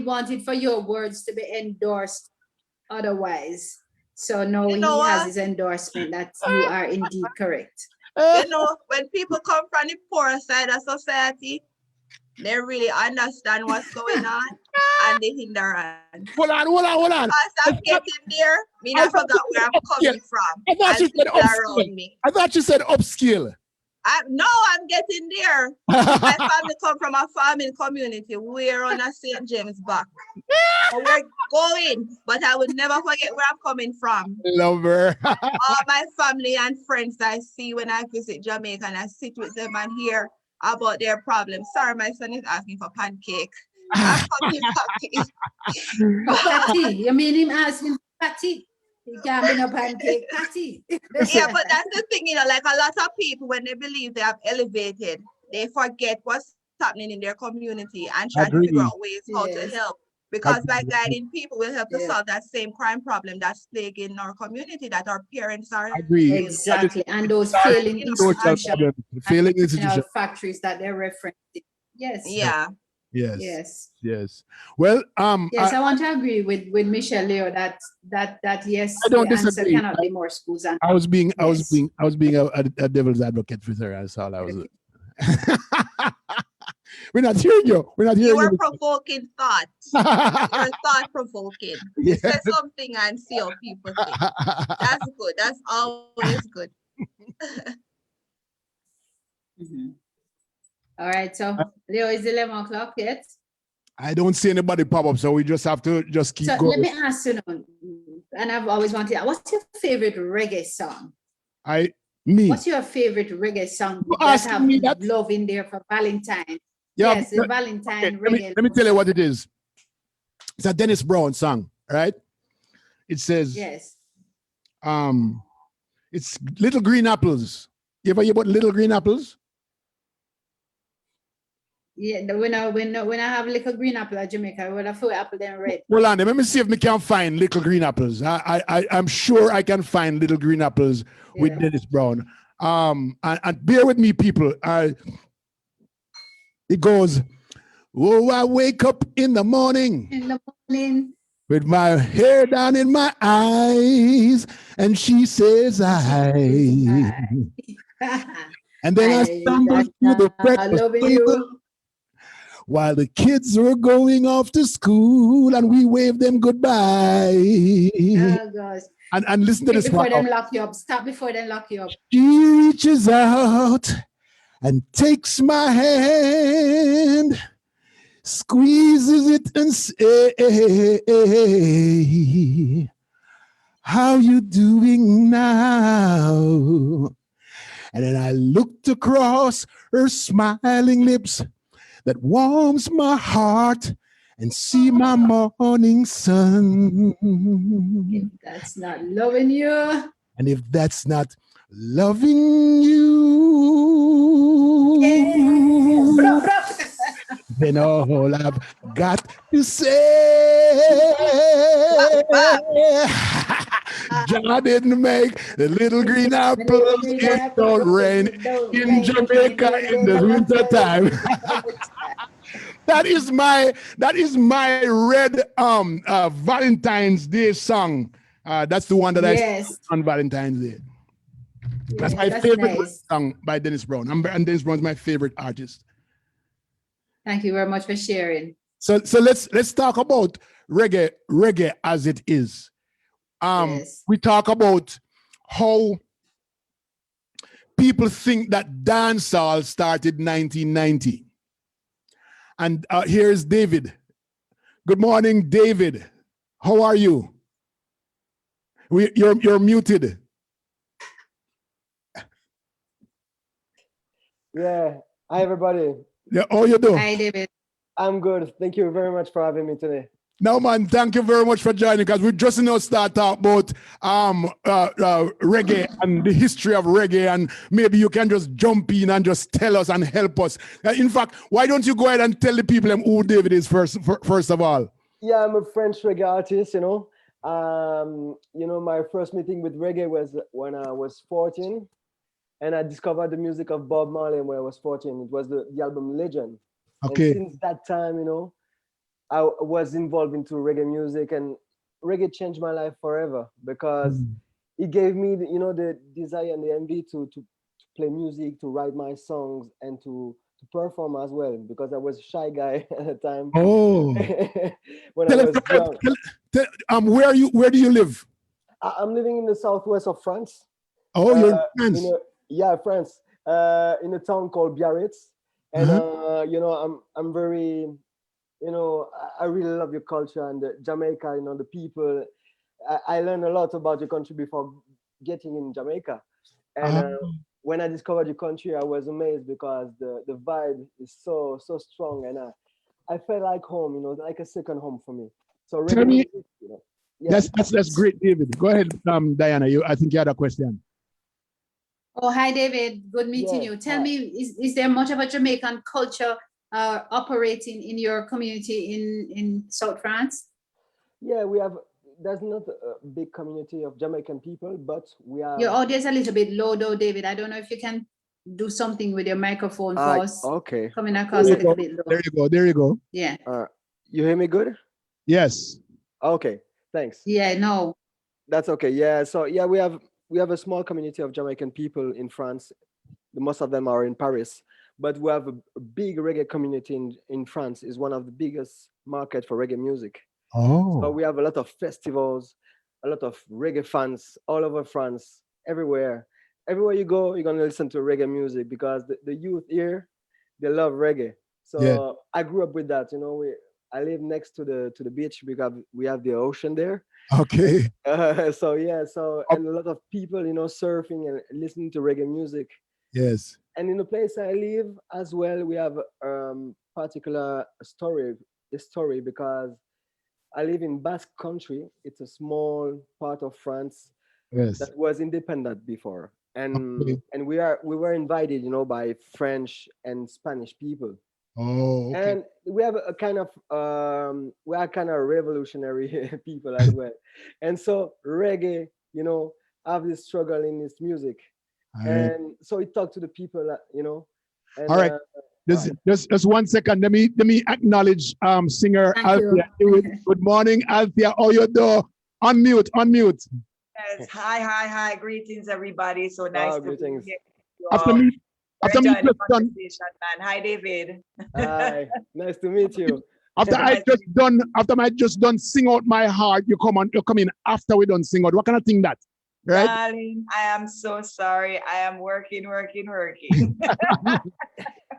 wanted for your words to be endorsed otherwise. So now he has his endorsement that you are indeed correct. You know, when people come from the poor side of society, they really understand what's going on, and they hindrance. Hold on. As I'm getting there, I forgot where I'm coming from. I thought you said upskill. No, I'm getting there. My family come from a farming community. We're on a St. James back. We're going, but I would never forget where I'm coming from. Love her. All my family and friends I see when I visit Jamaica, and I sit with them and hear about their problems. Sorry, my son is asking for pancake. I'm coming Patty, you mean him asking Patty? He can't be no pancake Patty. Yeah, but that's the thing, like a lot of people, when they believe they have elevated, they forget what's happening in their community and try to figure out ways how to help. Because by guiding people will help to solve that same crime problem that's plaguing our community, that our parents are. Exactly, and those failing institutions, factories that they're referencing. Yes. Yeah. Yes. Well, yes, I want to agree with Michelle Leo that yes, I don't the answer disagree. cannot be more schools. And I was being a devil's advocate with her. That's all I was. We're not hearing you. You were provoking thoughts. You're thought provoking. You say something and see how people think. That's good. That's always good. All right, so Leo, is 11 o'clock yet? I don't see anybody pop up, so we just have to keep going. Let me ask you, and I've always wanted, what's your favorite reggae song? What's your favorite reggae song that have love in there for Valentine? Yeah, yes, the Valentine reggae. Let me tell you what it is. It's a Dennis Brown song, right? It says, yes. It's Little Green Apples. You ever hear about Little Green Apples? Yeah, when I have little green apple at Jamaica, when I feel apple then red. Hold on, let me see if we can find little green apples. I'm sure I can find little green apples with Dennis Brown. And bear with me, people. It goes, oh, I wake up in the morning. With my hair down in my eyes, and she says I. And then I stumble through the breakfast table while the kids were going off to school, and we wave them goodbye. Oh gosh. And listen to this before one. Them lock you up. Stop before they lock you up. She reaches out and takes my hand, squeezes it and say, how you doing now? And then I looked across her smiling lips that warms my heart and see my morning sun. If that's not loving you. And if that's not loving you, then all I've got to say, John didn't make the little green apples, it don't rain in Jamaica in the winter time. That is my red Valentine's Day song. That's the one that I sang on Valentine's Day. That's my favorite song by Dennis Brown. And Dennis Brown is my favorite artist. Thank you very much for sharing. So let's talk about reggae as it is. We talk about how people think that dancehall started 1990. And here's David. Good morning, David. How are you? You're muted. Yeah. Hi, everybody. Yeah. How you doing? Hi, David. I'm good. Thank you very much for having me today. No, man, thank you very much for joining, because we just now start talk about reggae and the history of reggae, and maybe you can just jump in and just tell us and help us. In fact, why don't you go ahead and tell the people who David is first of all? Yeah, I'm a French reggae artist, you know. My first meeting with reggae was when I was 14, and I discovered the music of Bob Marley when I was 14. It was the album Legend. Okay. And since that time, I was involved into reggae music, and reggae changed my life forever, because it gave me, the desire and the envy to play music, to write my songs, and to perform as well, because I was a shy guy at the time. Oh. When I was young. Where do you live? I'm living in the southwest of France. Oh, you're in France. France. In a town called Biarritz. And I'm very, I really love your culture and Jamaica, the people. I learned a lot about your country before getting in Jamaica. And when I discovered your country, I was amazed, because the vibe is so strong, and I felt like home, like a second home for me. So tell me, yeah. that's great, David. Go ahead, Diana. I think you had a question. Oh, hi, David. Good meeting you. Tell me, is there much of a Jamaican culture operating in your community in South France? Yeah, there's not a big community of Jamaican people, but we are. Your audio is a little bit low, though, David. I don't know if you can do something with your microphone for us. Okay. Coming across a little bit low. There you go. Yeah. You hear me good? Yes. Okay. Thanks. Yeah. No. That's okay. Yeah. So yeah, we have a small community of Jamaican people in France. Most of them are in Paris, but we have a big reggae community in France. Is one of the biggest market for reggae music. Oh. So we have a lot of festivals, a lot of reggae fans all over France, everywhere. Everywhere you go, you're gonna listen to reggae music, because the youth here, they love reggae. So I grew up with that. I live next to the beach, because we have the ocean there. Okay. And a lot of people, surfing and listening to reggae music. Yes. And in the place I live as well, we have particular story, because I live in Basque Country. It's a small part of France that was independent before, and we were invited, by French and Spanish people. Oh, okay. And we have a kind of we are kind of revolutionary people as well, and so reggae, have this struggle in its music, and so we talk to the people, And, all right. Just 1 second. Let me acknowledge Singer Althea Hewitt. Good morning, Althea. How you do? Unmute. Yes. Hi. Greetings, everybody. So nice to be here. After me just done. Hi, David. Hi. Nice to meet you. After I just done Sing Out My Heart, you come in after we done Sing Out. What kind of thing that? right? Darling, I am so sorry. I am working.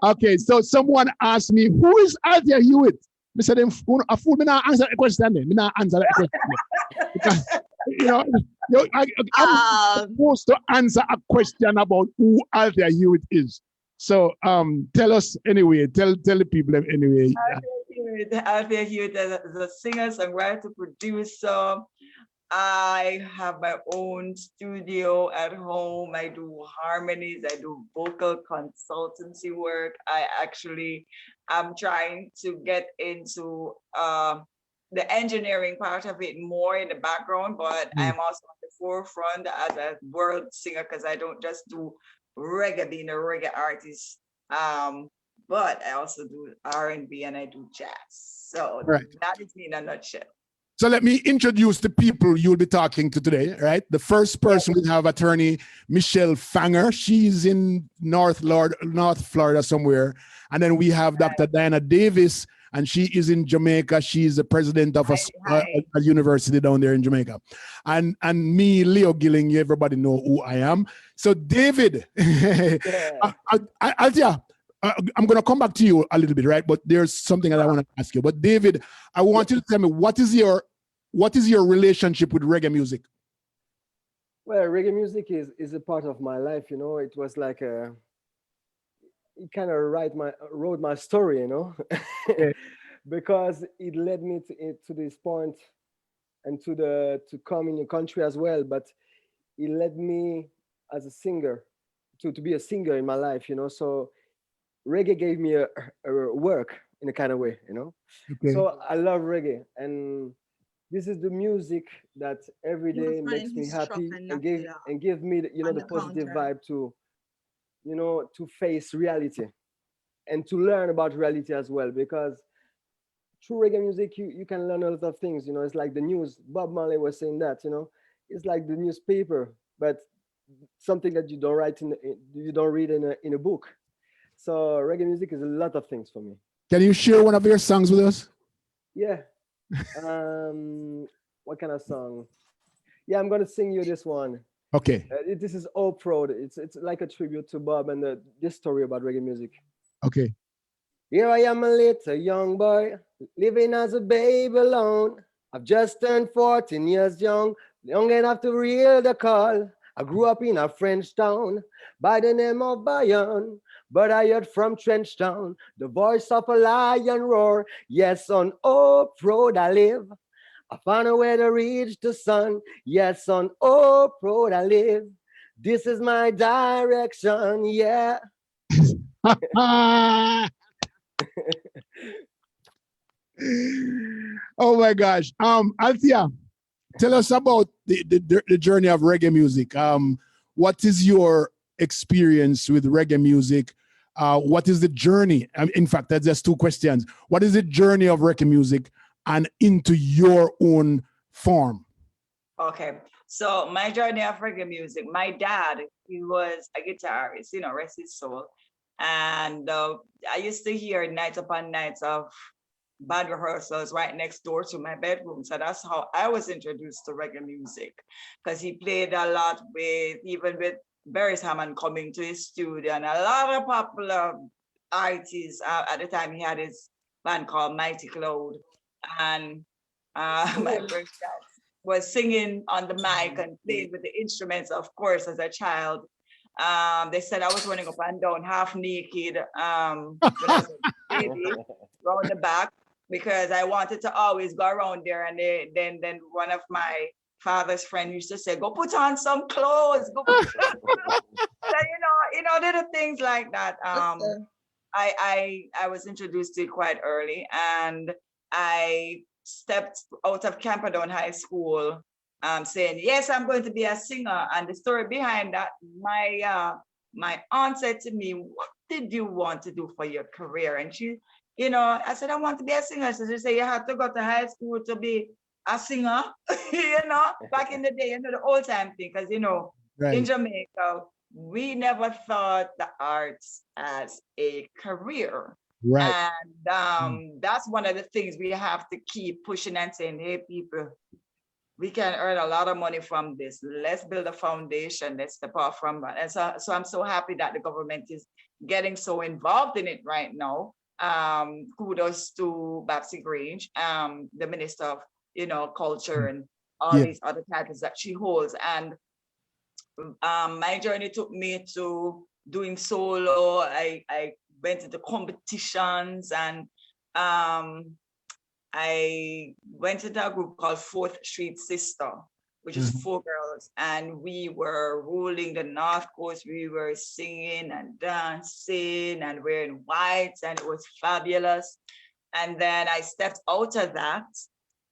Okay, so someone asked me, who is Althea Hewitt? I said, a fool, me not answer the question. Me not answer that question. Because, I'm supposed to answer a question about who Althea Hewitt is. So tell us anyway, tell the people anyway. Althea Hewitt as a singer, songwriter, producer. I have my own studio at home. I do harmonies. I do vocal consultancy work. I'm trying to get into the engineering part of it more in the background, but I'm also on the forefront as a world singer because I don't just do reggae, being a reggae artist, but I also do R&B and I do jazz. So that is me in a nutshell. So let me introduce the people you'll be talking to today, right? The first person we have attorney Michelle Fanger. She's in North Florida somewhere. And then we have Dr. Diana Davis, and she is in Jamaica. She's the president of a university down there in Jamaica. And me, Leo Gilling, everybody know who I am. So David, Althea, I'm going to come back to you a little bit, right? But there's something that I want to ask you. But David, I want you to tell me, what is your relationship with reggae music? Well, reggae music is a part of my life, you know. It was like it kind of wrote my story, you know, because it led me to this point and to come in your country as well. But it led me as a singer to be a singer in my life, you know. So reggae gave me a work in a kind of way, you know. Okay. So I love reggae, and this is the music that every day makes me happy and give me the positive vibe to face reality and to learn about reality as well, because through reggae music you can learn a lot of things, you know. It's like the news. Bob Marley was saying that, you know, it's like the newspaper, but something that you don't read in a book. So reggae music is a lot of things for me. Can you share one of your songs with us? Yeah. What kind of song? Yeah, I'm gonna sing you this one. Okay. This is all proud. It's like a tribute to Bob and this story about reggae music. Okay. Here I am, a little young boy, living as a babe alone. I've just turned 14 years young enough to hear the call. I grew up in a French town by the name of Bayonne, but I heard from Trenchtown the voice of a lion roar. Yes, on Hope Road I live. I found a way to reach the sun. Yes, on Hope Road I live. This is my direction, yeah. Oh my gosh. Althea, tell us about the journey of reggae music. What is your experience with reggae music? What is the journey? In fact, that's just two questions. What is the journey of reggae music and into your own form? Okay, so my journey of reggae music, my dad, he was a guitarist, you know, rest his soul. And I used to hear nights upon nights of band rehearsals right next door to my bedroom. So that's how I was introduced to reggae music, because he played a lot even with Barry Hammond coming to his studio, and a lot of popular artists. At the time, he had his band called Mighty Cloud, and my first dad was singing on the mic and playing with the instruments, of course, as a child. They said I was running up and down half naked when I was a baby around the back, because I wanted to always go around there. And then one of my father's friends used to say, "Go put on some clothes." Go put so, little things like that. I was introduced to it quite early, and I stepped out of Camperdown High School saying, yes, I'm going to be a singer. And the story behind that, my aunt said to me, what did you want to do for your career? And she, I said, I want to be a singer. So she said, you have to go to high school to be a singer, back in the day, the old time thing, because, right. In Jamaica, we never thought the arts as a career. Right. And that's one of the things we have to keep pushing and saying, hey, people, we can earn a lot of money from this. Let's build a foundation. Let's step off from that. And so I'm so happy that the government is getting so involved in it right now. Kudos to Babsy Grange, the Minister of, Culture and all these other titles that she holds. And my journey took me to doing solo. I went into competitions, and I went into a group called 4th Street Sister, which is 4 girls, and we were ruling the North Coast. We were singing and dancing and wearing whites, and it was fabulous. And then I stepped out of that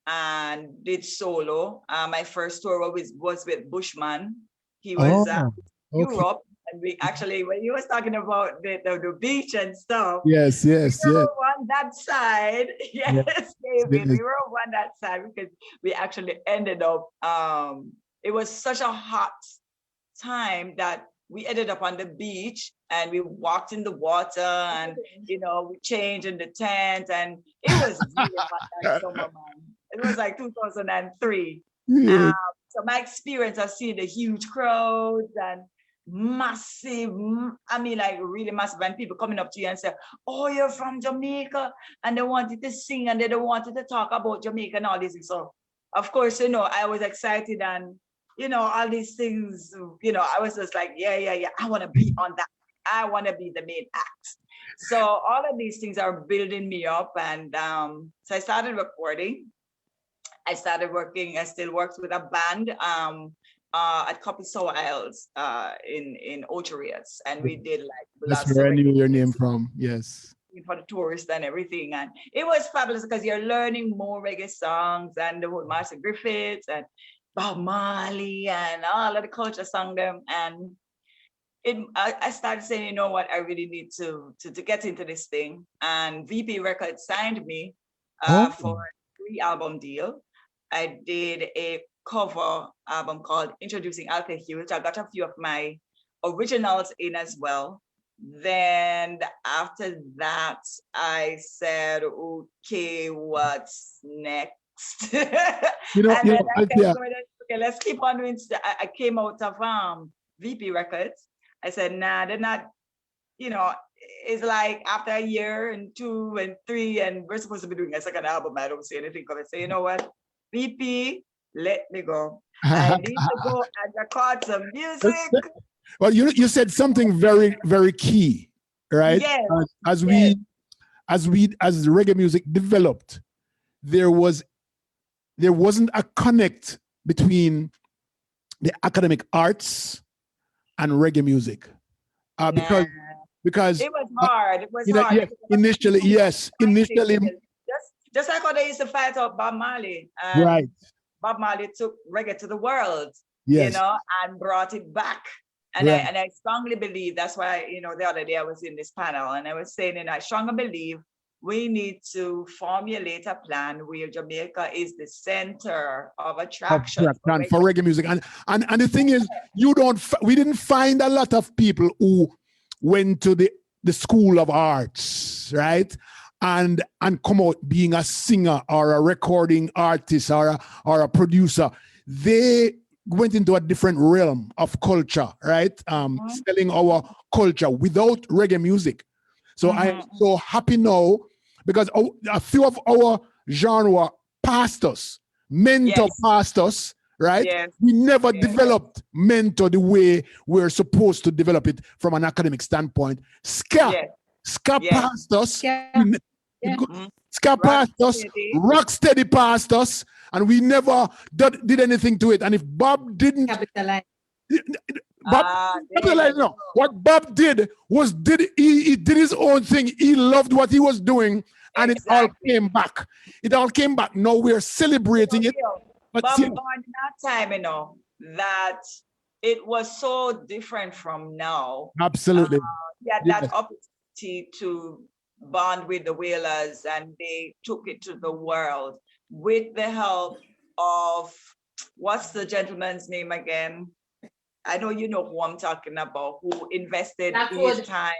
and did solo. My first tour was with Bushman. He was Europe, and we actually, when he was talking about the beach and stuff. Yes. We were on that side. Yes, David, we were on that side because we actually ended up, it was such a hot time that we ended up on the beach, and we walked in the water, and we changed in the tent, and it was really hot that summer, man. It was like 2003. So my experience of seeing the huge crowds and massive, like really massive, and people coming up to you and say, oh, you're from Jamaica, and they wanted to sing, and they don't wanted to talk about Jamaica and all this. So of course, I was excited, and all these things, I was just like, yeah, I want to be on that. I want to be the main act. So all of these things are building me up, and so I started recording. I started working. I still worked with a band at Copy Sour Isles in Ocherias, and we did like that's where I knew your name from. Yes, for the tourists and everything, and it was fabulous because you're learning more reggae songs, and the whole Marcia Griffiths and Bob Marley and all of the culture sung them, and I started saying, you know what, I really need to get into this thing, and VP Records signed me for a 3-album deal. I did a cover album called Introducing Althea Hewitt. I got a few of my originals in as well. Then after that, I said, okay, what's next? Okay, let's keep on doing. I came out of VP Records. I said, nah, they're not, it's like after a year and 2 and 3, and we're supposed to be doing a second album. I don't see anything of it. So you know what? VP, let me go. I need to go and record some music. Well, you said something very, very key, right? Yes. As reggae music developed, there wasn't a connect between the academic arts and reggae music, because it was hard. It was hard. Yeah, initially. Just like how they used to fight out Bob Marley. Right. Bob Marley took reggae to the world, yes, and brought it back. And I strongly believe, that's why, the other day I was in this panel and I was saying, I strongly believe we need to formulate a plan where Jamaica is the center of attraction for reggae music. And the thing is, we didn't find a lot of people who went to the School of Arts, right? And come out being a singer or a recording artist or a producer. They went into a different realm of culture, right? Selling our culture without reggae music. So I am so happy now because a few of our genre pastors, mentor pastors, right? Yes. We never developed mentor the way we're supposed to develop it from an academic standpoint. Ska pastors, ska pastors, rock steady pastors, and we never did anything to it. And if Bob didn't capitalize, no. What Bob did was he did his own thing. He loved what he was doing, and it all came back. It all came back. Now we're celebrating it. But Bob born in that time, that it was so different from now. Absolutely. He had that opportunity to bond with the Wailers, and they took it to the world with the help of, what's the gentleman's name again? I know you know who I'm talking about, who invested his time.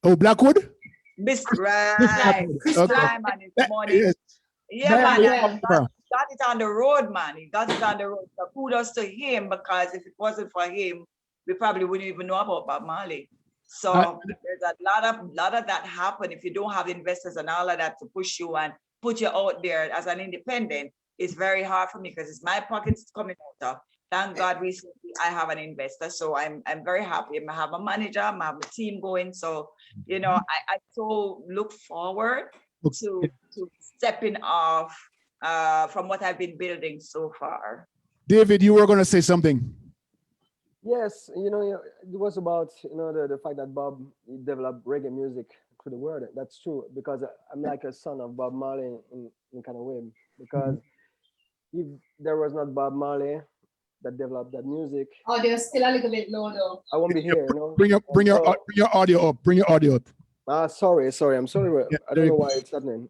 Oh, Blackwood? His time and his money. Yes. Yeah, man. got it on the road, man. He got it on the road. So kudos to him, because if it wasn't for him, we probably wouldn't even know about Bob Marley. So there's a lot of that happen. If you don't have investors and all of that to push you and put you out there as an independent, it's very hard for me because it's my pockets coming out of. Thank God recently I have an investor. So I'm very happy. I have a manager, I have a team going. So, you know, I so look forward to stepping off from what I've been building so far. David, you were going to say something. Yes, you know, it was about, you know, the fact that Bob developed reggae music through the world. That's true, because I'm like a son of Bob Marley in kind of way. Because if there was not Bob Marley that developed that music, Oh, they're still a little bit low though. I won't be here, you know. Bring your audio up. Bring your audio up. Sorry. I'm sorry. Yeah, I don't know why it's happening.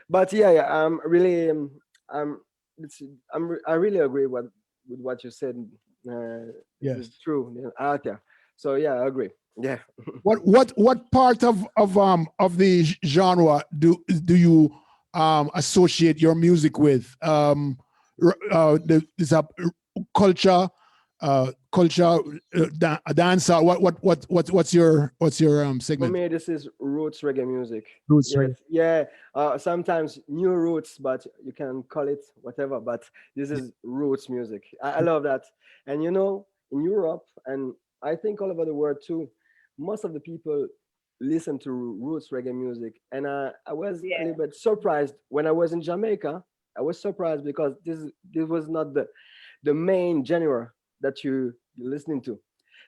But yeah, I'm really, I really agree with what you said. Yes, it's true. Althea. So yeah, I agree. Yeah. What part of the genre do you associate your music with? Is that culture, dancehall? What's your segment? For me, this is roots reggae music. Roots Yes, reggae. yeah. Sometimes new roots, but you can call it whatever. But this is roots music. I love that. And you know, in Europe, and I think all over the world too, most of the people listen to roots reggae music. And I was a little bit surprised when I was in Jamaica. I was surprised because this was not the main genre that you're listening to.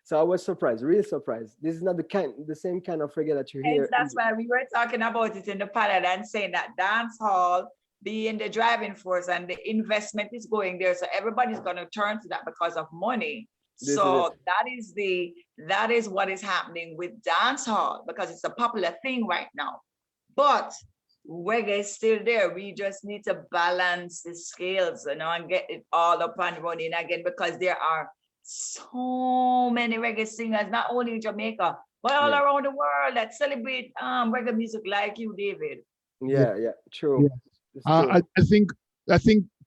So I was surprised, really surprised. This is not the same kind of reggae that you hear. That's why we were talking about it in the panel and saying that dance hall being the driving force and the investment is going there. So everybody's going to turn to that because of money. So that is what is happening with dance hall, because it's a popular thing right now. But reggae is still there. We just need to balance the scales, you know, and get it all up and running again, because there are so many reggae singers, not only in Jamaica, but all around the world that celebrate reggae music like you, David. Yeah, true. I think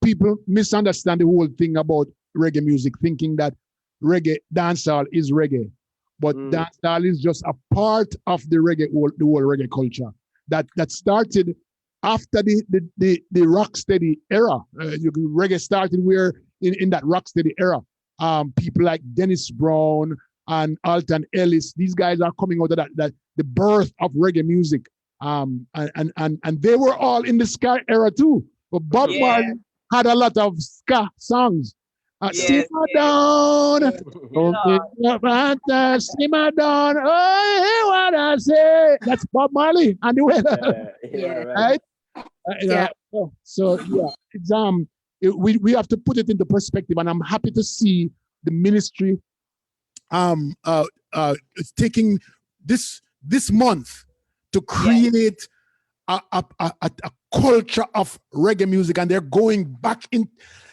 people misunderstand the whole thing about reggae music, thinking that reggae dancehall is reggae, but dancehall is just a part of the whole reggae culture that started after the rocksteady era. Reggae started where in that rocksteady era. People like Dennis Brown and Alton Ellis, these guys are coming out of that the birth of reggae music. And they were all in the ska era too. But Bob Marley had a lot of ska songs. Simmer down, simmer down. Oh, what I say? That's Bob Marley and the weather, right? So it's we have to put it into perspective, and I'm happy to see the ministry taking this month to create a culture of reggae music, and they're going back in.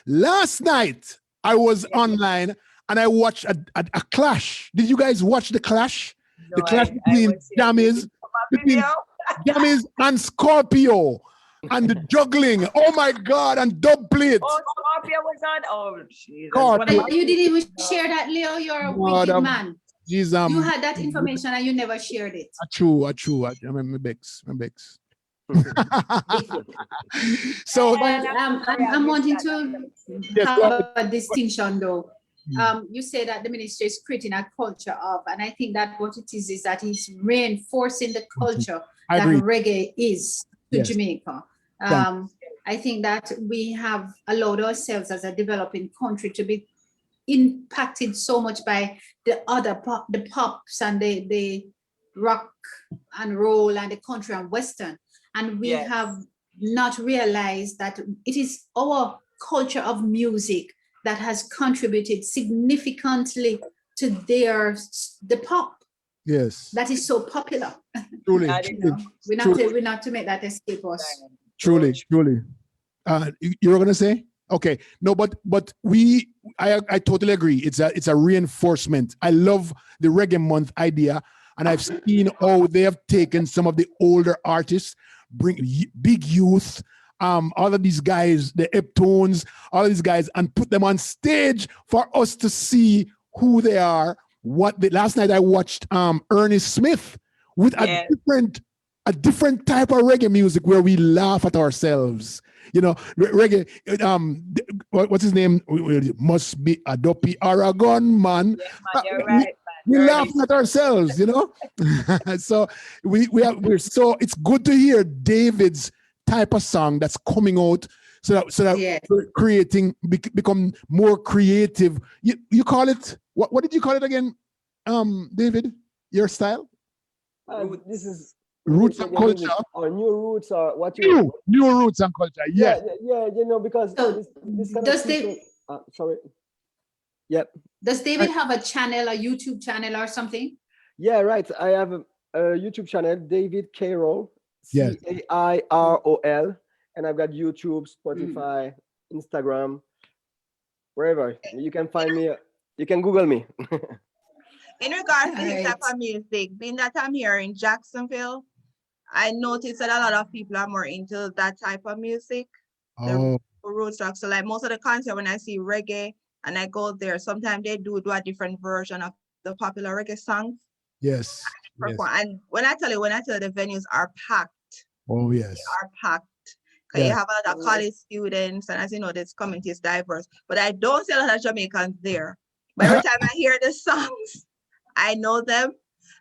Last night I was online and I watched a clash. Did you guys watch the clash? No, the clash between Jammies and Scorpio. And the juggling, oh my God, and dub plate. Oh, Scorpio was on. Oh, Jesus. You didn't even share that, Leo. You're a wicked man. Geez, you had that information and you never shared it. True. I'm Bex. So, but I'm wanting to have a distinction though. You say that the ministry is creating a culture of, and I think that what it is that it's reinforcing the culture that reggae is to Jamaica. I think that we have allowed ourselves as a developing country to be impacted so much by the pops and the rock and roll and the country and western, and we have not realized that it is our culture of music that has contributed significantly to the pop. Yes, that is so popular. Truly, we're not to make that escape us. Truly. You were gonna say? Okay, no, but I totally agree. It's a reinforcement. I love the Reggae Month idea, and I've seen how they have taken some of the older artists, bring big youth, all of these guys, the Eptones, all of these guys, and put them on stage for us to see who they are. Last night I watched Ernest Smith with Yeah. a different type of reggae music where we laugh at ourselves. You know, reggae. What's his name? Must be a dopey Aragon man. Yeah, man, you're right, man. We're laughing at ourselves, you know. So we're so it's good to hear David's type of song that's coming out, so that Yeah. we're creating, become more creative. You call it what did you call it again, David? Your style? This is Roots and culture. Or new roots, or what you New roots and culture. Yeah. yeah, you know, because So this kind does of people, sorry. Yep. Does David have a channel, a YouTube channel or something? Yeah, right. I have a YouTube channel, David Cairl, Yes. Cairol, and I've got YouTube, Spotify, Instagram, wherever you can find me. You can Google me. In regards to this type Right. of music, being that I'm here in Jacksonville, I noticed that a lot of people are more into that type of music, Oh, roots rock. So like most of the concert, when I see reggae and I go there, sometimes they do a different version of the popular reggae songs. yes. Yes. Perform. And when I tell you the venues are packed, Oh, yes. are packed. Because Yeah. you have a lot of college students, and as you know, this community is diverse. But I don't see a lot of Jamaicans there. But every time I hear the songs, I know them,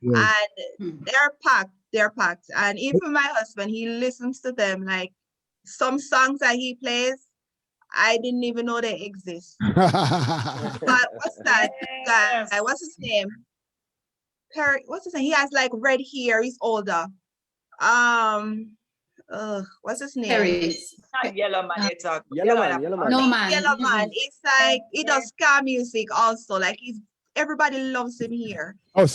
Yes. and they're packed. They're packed. And even my husband, he listens to them. Like some songs that he plays, I didn't even know they exist. But what's that guy? Yes. What's his name? Perry. What's his name? He has like red hair. He's older. What's his name? Harry. Not Yellow Man, you're talking. Yellow Man. No, man. Yellow Man. It's like he does ska music also. Like everybody loves him here. Oh,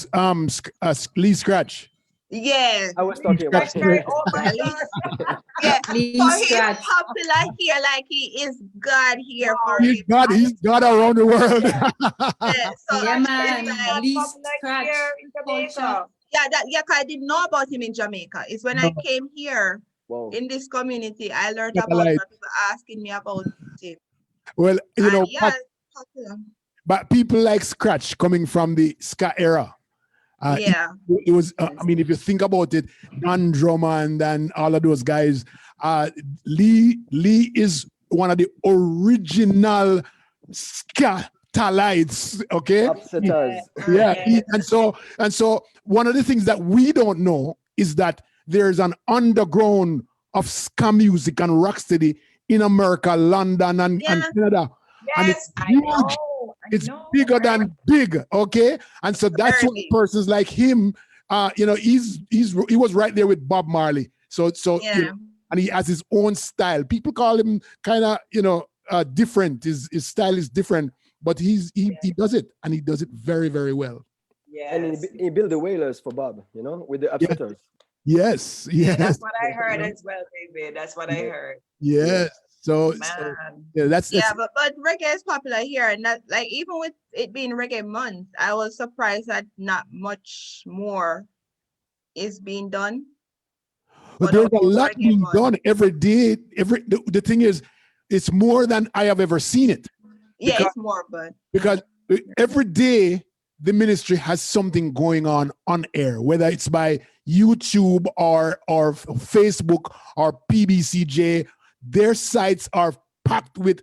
Lee Scratch. Yeah. I was talking about That's very over. Yeah. Lee So he's Scratch. popular here, like he is God here for He's him. God around the world. Yeah, so Yeah, it's man. like- Lee Like Scratch. here in Jamaica. yeah, 'cause I didn't know about him in Jamaica. It's when I came here wow. in this community, I learned Yeah, about like- when people asking me about him. Well, you know, And yeah, popular. but people like Scratch coming from the ska era. Yeah. It was, I mean, if you think about it, Don Drummond and all of those guys, Lee is one of the original ska talites, okay? Upsetters. Yeah. And so one of the things that we don't know is that there's an underground of ska music and rocksteady in America, London, and Canada. And Yes, it's I huge. know. It's bigger than big, okay? And so that's Very what big. persons like him, you know, he was right there with Bob Marley. So Yeah. you know, and he has his own style. People call him kind of, you know, different. His style is different, but he does it, and he does it very, very well. And Yes. he built the whalers for Bob, you know, with the upsetters. Yes, yes, That's what I heard as well, David. That's what I heard. yes. So Man. yeah, that's But reggae is popular here, and that, like, even with it being Reggae Month, I was surprised that not much more is being done. But for there's the a lot Reggae being Month. done every day. The thing is, it's more than I have ever seen it. Yeah, Because- it's more, but Because every day the ministry has something going on air, whether it's by YouTube or Facebook or PBCJ. Their sites are packed with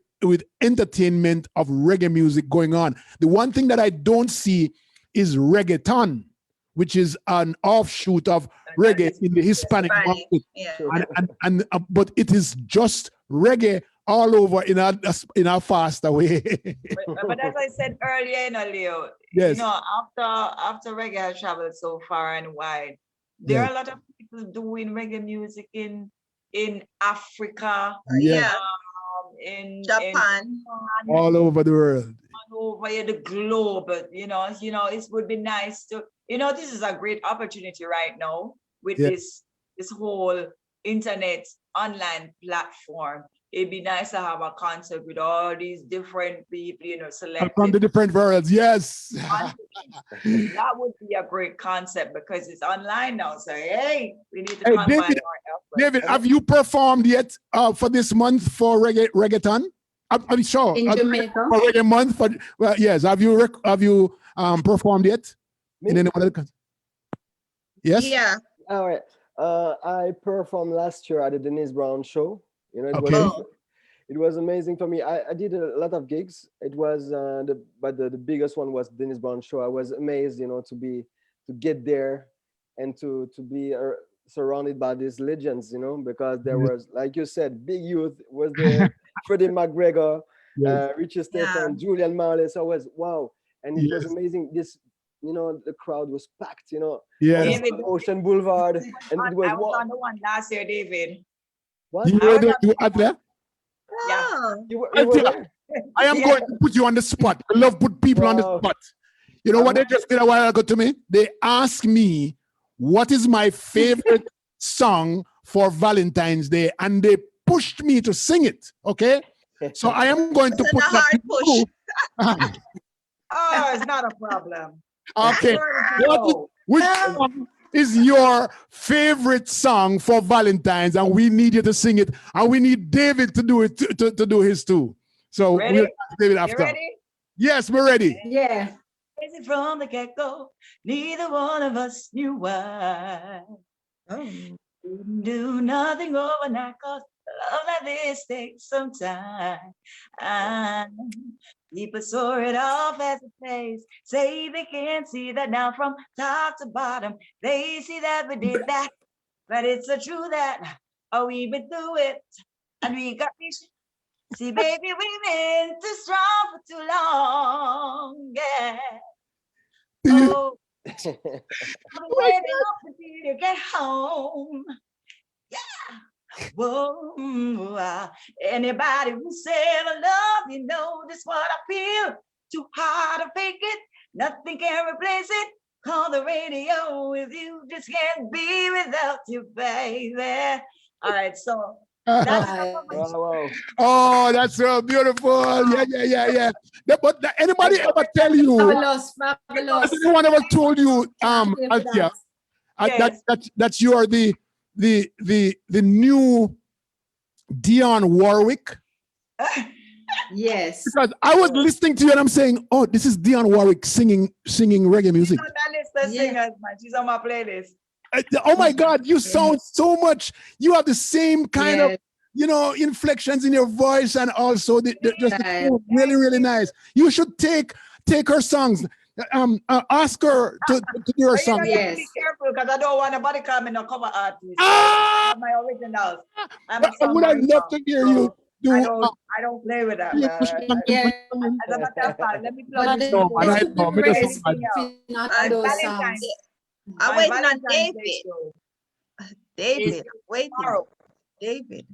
entertainment of reggae music going on. The one thing that I don't see is reggaeton, which is an offshoot of reggae in the Hispanic Hispanic, market. yeah. But it is just reggae all over in a faster way. But as I said earlier, you know, Leo, Yes. you know, after reggae has traveled so far and wide, there Yes. are a lot of people doing reggae music in Africa, Yeah, in Japan. all over the world. all over the globe. But you know, it would be nice to, you know, this is a great opportunity right now with Yeah. this whole internet online platform. it'd be nice to have a concert with all these different people, you know, From selected. the different worlds, yes. That would be a great concept because it's online now. So hey, we need to Hey, combine David, our efforts. David, have you performed yet for this month for reggaeton? I'm sure. In Jamaica. For Reggae Month, well, yes. Have you performed yet? Me? In any one of the Yes. Yeah. All right. I performed last year at the Dennis Brown show. You know, Okay. it was amazing for me. I did a lot of gigs. It was but the biggest one was Dennis Brown show. I was amazed, you know, to get there and to be surrounded by these legends, you know, because there was, like you said, Big Youth was there, Freddie McGregor, Yes. Richard Stephen, Julian Marley. So I was wow, and it was Yes. amazing. This, you know, the crowd was packed, you know, Yes. David, Ocean Boulevard, and it was I was wow. on the one last year, David. What? You I were was there, on you out there? Yeah. Oh. You were Althea, there? I am Yeah. going to put you on the spot. I love put people on the Wow. spot. You know what they just did a while ago to me? They asked me what is my favorite song for Valentine's Day, and they pushed me to sing it. Okay, so I am going to It's put a hard that push. Oh, it's not a problem. Okay, which song is your favorite song for Valentine's? And we need you to sing it, and we need David to do it to do his too. So Ready? we'll ask David You after. ready? Yes, we're ready. Yeah. Crazy from the get-go, neither one of us knew why. Didn't do nothing overnight, cause love like this takes some time. And people saw it off as a phase, say they can't see that now from top to bottom. They see that we did that, but it's a true that, oh, we've been through it, and we got this. See, baby, we've been too strong for too long, yeah. Oh, I'm waiting up until you get home. Yeah. Whoa. Anybody who said I love you know just what I feel. Too hard to fake it. Nothing can replace it. Call the radio with you. Just can't be without you, baby. All right, so that's Wow. Oh, that's so beautiful. Yeah. But anybody ever tell you? Fabulous. Has anyone ever told you, Althea, Yes. that you are the new Dionne Warwick? Yes. Because I was listening to you and I'm saying, oh, this is Dionne Warwick singing reggae music. She's on that list of Yeah. singers, man. She's on my playlist. Oh my God, you sound so much. You have the same kind of, Yes. you know, inflections in your voice, and also just the Right. tone, really, really nice. You should take her songs. Ask her to do her But you know, song. you have to Yes. be careful because I don't want nobody coming no cover artist. Ah! I have my originals. I'm I a would have songwriter, loved to hear you do. I don't play with that. Yeah. As a matter of fact, let me plug But this No, in. man, I know. Me just it's mad. not On those songs. Valentine's, I'm on waiting on Valentine's Day David. show David, is waiting. tomorrow. David.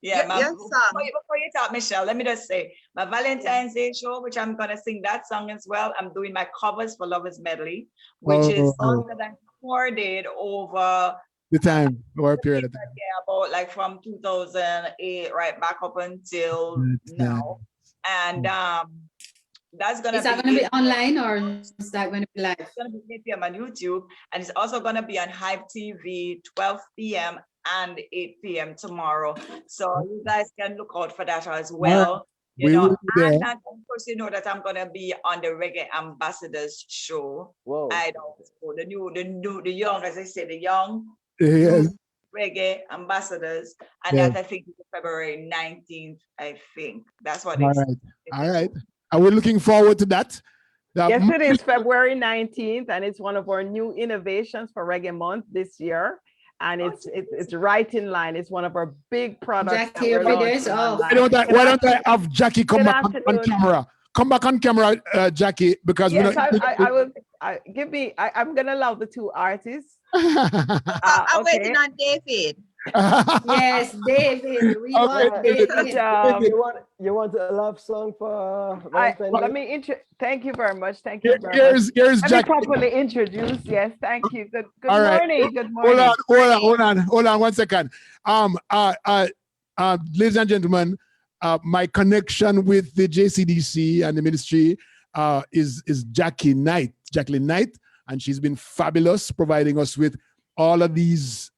Yeah, Your song. before you talk, Michelle, let me just say my Valentine's Day show, which I'm gonna sing that song as well. I'm doing my covers for Lovers Medley, which is songs that I recorded over The time or a period of time. about like from 2008 right back up until now. And that's gonna Is that be going to be online or is that going to be live? it's gonna be 8 p.m. on YouTube, and it's also gonna be on Hype TV 12 p.m. and 8 p.m. tomorrow. So you guys can look out for that as well. You We know, will be there. and of course, you know that I'm gonna be on the Reggae Ambassadors show. Whoa. I don't know, the young, as I say, the young Yes. Reggae Ambassadors, and Yeah. that I think is February 19th. I think that's what All it's. right. All right. Are we looking forward to that? Yes, it is February 19th, and it's one of our new innovations for Reggae Month this year. And it's right in line. It's one of our big products. Jackie, that your we're video is launching off. online. Why don't I have Jackie come Good back on afternoon. camera? Come back on camera, Jackie, because Yes, we I will. I'm gonna allow the two artists. I'm Okay. waiting on David. Yes, David. We want David. David. But, You want a love song for Valentine's let Day? me thank you very much. Thank you very much. Here's Let me Jackie. properly introduce. Yes, thank you. Good All right. morning. Good morning. Hold on 1 second. ladies and gentlemen, my connection with the JCDC and the ministry is Jacqueline Knight, and she's been fabulous, providing us with all of these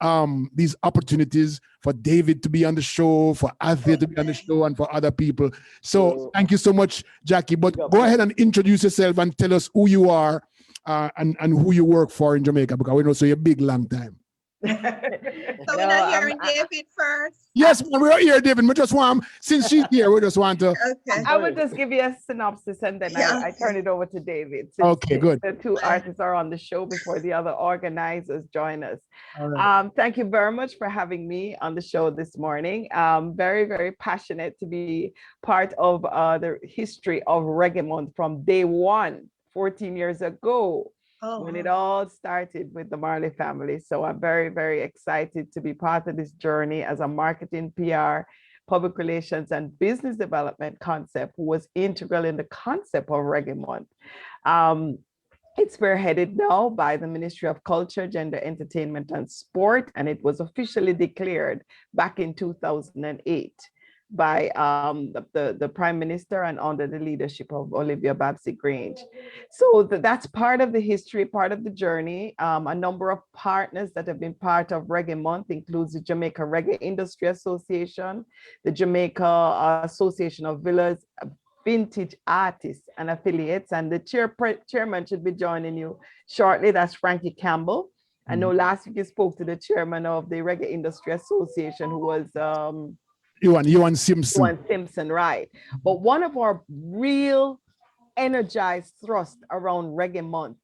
opportunities for David to be on the show, for Althea to be on the show, and for other people. So thank you so much, Jackie. But go ahead and introduce yourself and tell us who you are and who you work for in Jamaica, because we know so you're a big, long time. So we're not hearing David first? Yes, we're here, David. We just want, since she's here, we just want to. Okay. I would just give you a synopsis and then I turn it over to David. Okay, good. The two artists are on the show before the other organizers join us. All right. Thank you very much for having me on the show this morning. Very, very passionate to be part of the history of Reggae Month from day one, 14 years ago. When it all started with the Marley family. So I'm very, very excited to be part of this journey as a marketing, PR, public relations, and business development concept who was integral in the concept of Reggae Month. It's spearheaded now by the Ministry of Culture, Gender, Entertainment, and Sport, and it was officially declared back in 2008 by the Prime Minister and under the leadership of Olivia Babsy-Grange. So that's part of the history, part of the journey. A number of partners that have been part of Reggae Month includes the Jamaica Reggae Industry Association, the Jamaica Association of Villas, Vintage Artists and Affiliates, and the chairman should be joining you shortly. That's Frankie Campbell. I know last week you spoke to the chairman of the Reggae Industry Association, who was Ewan Simpson. Ewan Simpson, right. But one of our real energized thrust around Reggae Month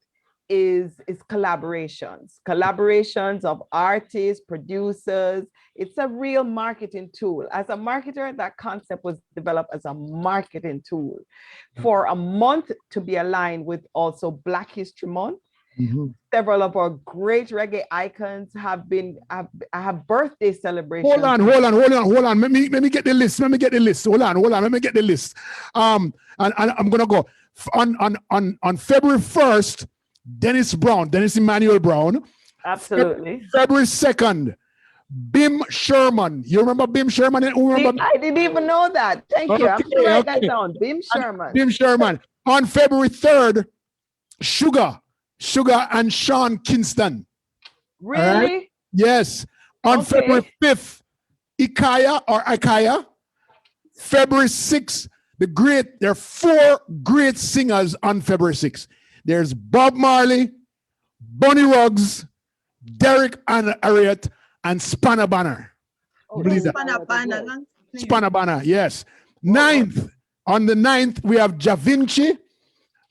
is collaborations of artists, producers. It's a real marketing tool. As a marketer, that concept was developed as a marketing tool for a month to be aligned with also Black History Month. Several of our great reggae icons have birthday celebrations. Hold on. Let me get the list. Hold on. Let me get the list. And I'm gonna go on February 1st. Dennis Emmanuel Brown. Absolutely. February 2nd, Bim Sherman. You remember Bim Sherman? I didn't even know that. Thank you. I'm gonna write that down. Bim Sherman. On February 3rd, Sugar and Sean Kingston. Really? Right? Yes. On February 5th, Ikaya. February 6th, there are 4 great singers on February 6th. There's Bob Marley, Bunny Ruggs, Derek and Harriet, and Spanner Banner. Spanner Banner, yes. 9th, on the 9th, we have Ja Vinci.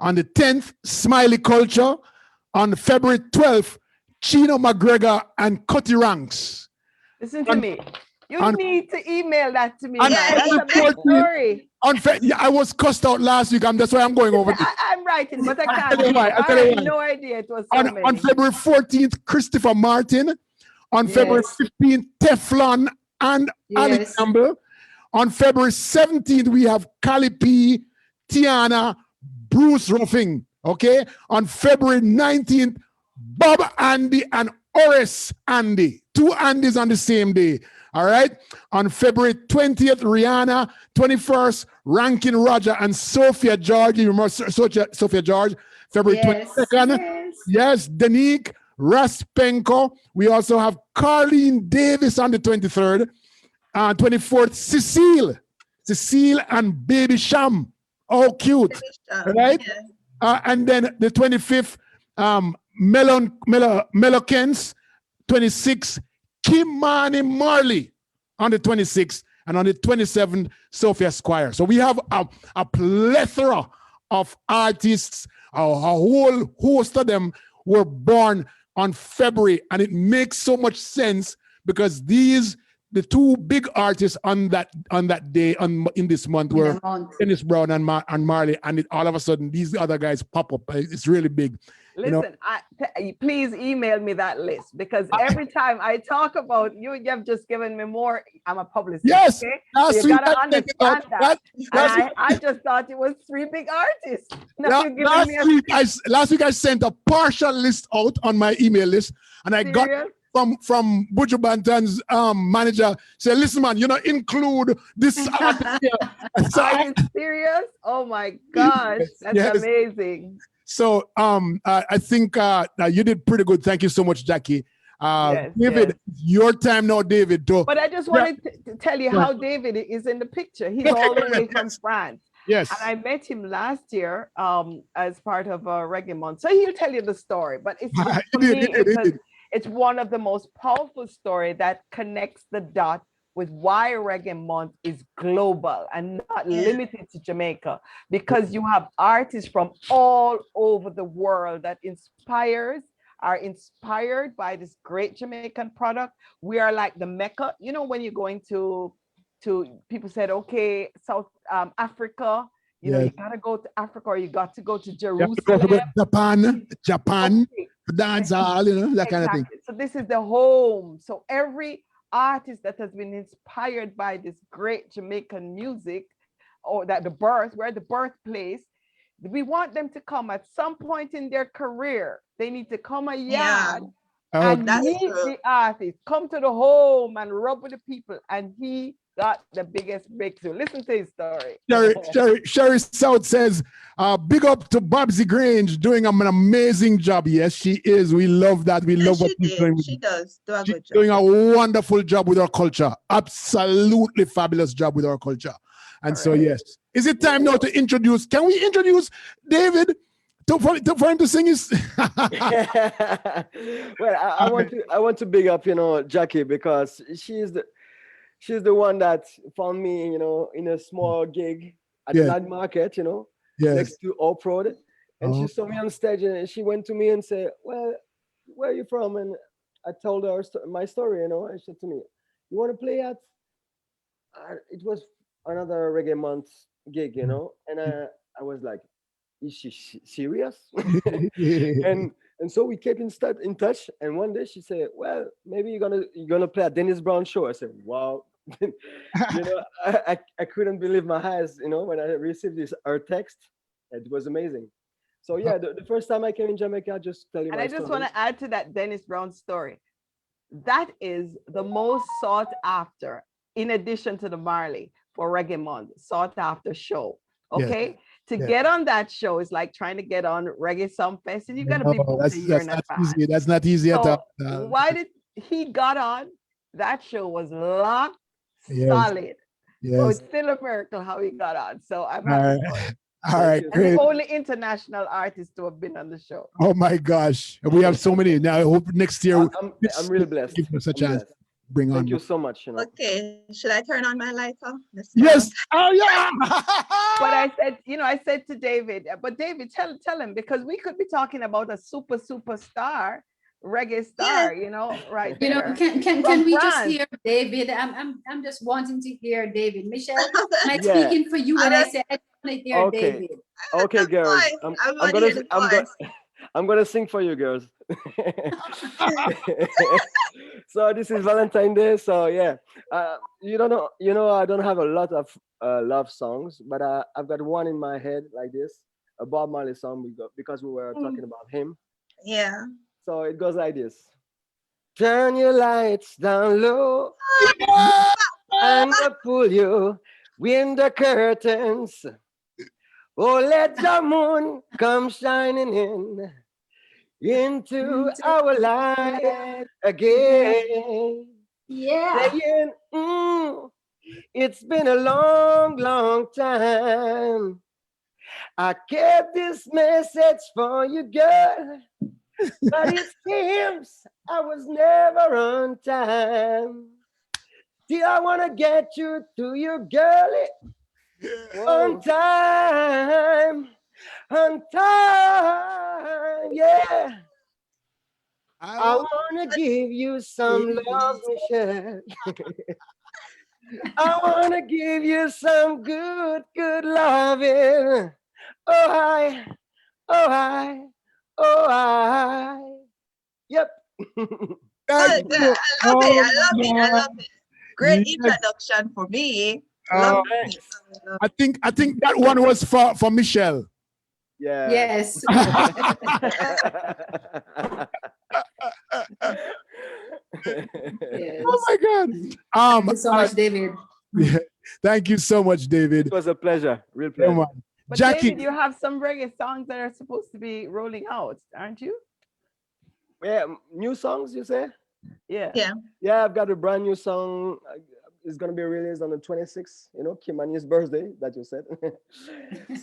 On the 10th, Smiley Culture. On February 12th, Chino McGregor and Cutty Ranks. Listen to me. You need to email that to me. That's a big story. I was cussed out last week. That's why I'm going over it. I'm writing, but I can't. I had no idea it was so many. On February 14th, Christopher Martin. On February 15th, Teflon and Ali Campbell. On February 17th, we have Cali P, Tiana, Bruce Ruffing. Okay, on February 19th, Bob Andy and Horace Andy. 2 Andys on the same day. All right. On February 20th, Rihanna. 21st, Rankin Roger and Sophia George. You remember Sophia George? February 22nd. Yes, Danique, Raspenko. We also have Carlene Davis on the 23rd. 24th, Cecile and Baby Sham. Oh, cute. Right? And then the 25th, Melokens. 26th, Kimani Marley on the 26th. And on the 27th, Sophia Squire. So we have a plethora of artists. A whole host of them were born on February. And it makes so much sense because the 2 big artists on that day in this month were Dennis Brown and Marley, and all of a sudden these other guys pop up. It's really big. Listen, please email me that list because every time I talk about you have just given me more. I'm a publicist. Yes, okay? So you gotta understand that. I just thought it was 3 big artists. Last week I sent a partial list out on my email list, and I got from Buju Banton's manager said, listen, man, you know, include this artist here. So Are you serious? Oh my gosh, that's yes. amazing. So I think you did pretty good. Thank you so much, Jackie. Yes, David, yes. your time now, David. But I just wanted to tell you how David is in the picture. He's all the way from France. Yes. And I met him last year as part of Reggae Month. So he'll tell you the story. But it's for me, it's one of the most powerful stories that connects the dot with why Reggae Month is global and not limited to Jamaica, because you have artists from all over the world that are inspired by this great Jamaican product. We are like the Mecca. You know, when you're going to people said, okay, South Africa, you know, you gotta go to Africa, or you got to go to Jerusalem. Japan, Okay. dance hall, you know, that kind of thing. So this is the home. So every artist that has been inspired by this great Jamaican music, or that we're the birthplace, we want them to come at some point in their career. They need to come a yard and meet the artist, come to the home and rub with the people. And he got the biggest breakthrough. Listen to his story. Sherry South says, big up to Babsy Grange doing an amazing job. Yes, she is. We love that. We love what she's doing. She does do a good job. Doing a wonderful job with our culture. Absolutely fabulous job with our culture. And so, yes. Is it time now to introduce? Can we introduce David for him to sing his? Well, I want to big up, you know, Jackie, because she's the one that found me, you know, in a small gig at the Land Market, you know, next to Oak Road. And she saw me on stage, and she went to me and said, well, where are you from? And I told her my story, you know, and she said to me, you want to play at, it was another Reggae Month gig, you know, and I was like, is she serious? and so we kept in touch, and one day she said, well, maybe you're gonna play at Dennis Brown show. I said, wow. You know, I couldn't believe my eyes, you know, when I received her text. It was amazing. So yeah, the first time I came in Jamaica, I just tell you. And I just want to add to that Dennis Brown story. That is the most sought after, in addition to the Marley, for Reggae Month, sought after show. Okay, to get on that show is like trying to get on Reggae Song Fest, and you got to be booked a year in advance. That's not easy at all. Why did he got on? That show was locked solid. So it's still a miracle how he got on. So I'm happy for it. All right, great. The only international artist to have been on the show. Oh my gosh, we have so many. Now I hope next year I'm really blessed. Give us a chance. Bring on. Thank you so much. You know. Okay, should I turn on my lighter? Yes. Oh yeah. But I said to David, but David, tell him, because we could be talking about a superstar, reggae star, you know, right? You know, there. can we just hear David? I'm just wanting to hear David. Michelle, am I speaking for you when I say I want to hear David? Okay, girls. I'm gonna sing for you, girls. So this is Valentine's Day. So yeah, you know, I don't have a lot of love songs, but I've got one in my head like this, a Bob Marley song, because we were talking about him. Yeah. So it goes like this: turn your lights down low, and I pull you in the curtains. Oh, let the moon come shining into our life again. Yeah. Saying, it's been a long time. I kept this message for you, girl, but it seems I was never on time. Still, I want to get you to your girlie. On time, yeah. I want to give you some love, Michelle. I want to give you some good loving. Oh, I. Yep. I love it. Great introduction for me. I think that one was for Michelle. Yeah. Yes. Yes. Oh my God. Thank you so much, David. Yeah. Thank you so much, David. It was a pleasure, real Come pleasure. on. But Jackie. David, you have some reggae songs that are supposed to be rolling out, aren't you? Yeah, new songs, you say? Yeah. Yeah. Yeah, I've got a brand new song. It's gonna be released on the 26th. You know, Kimani's birthday that you said.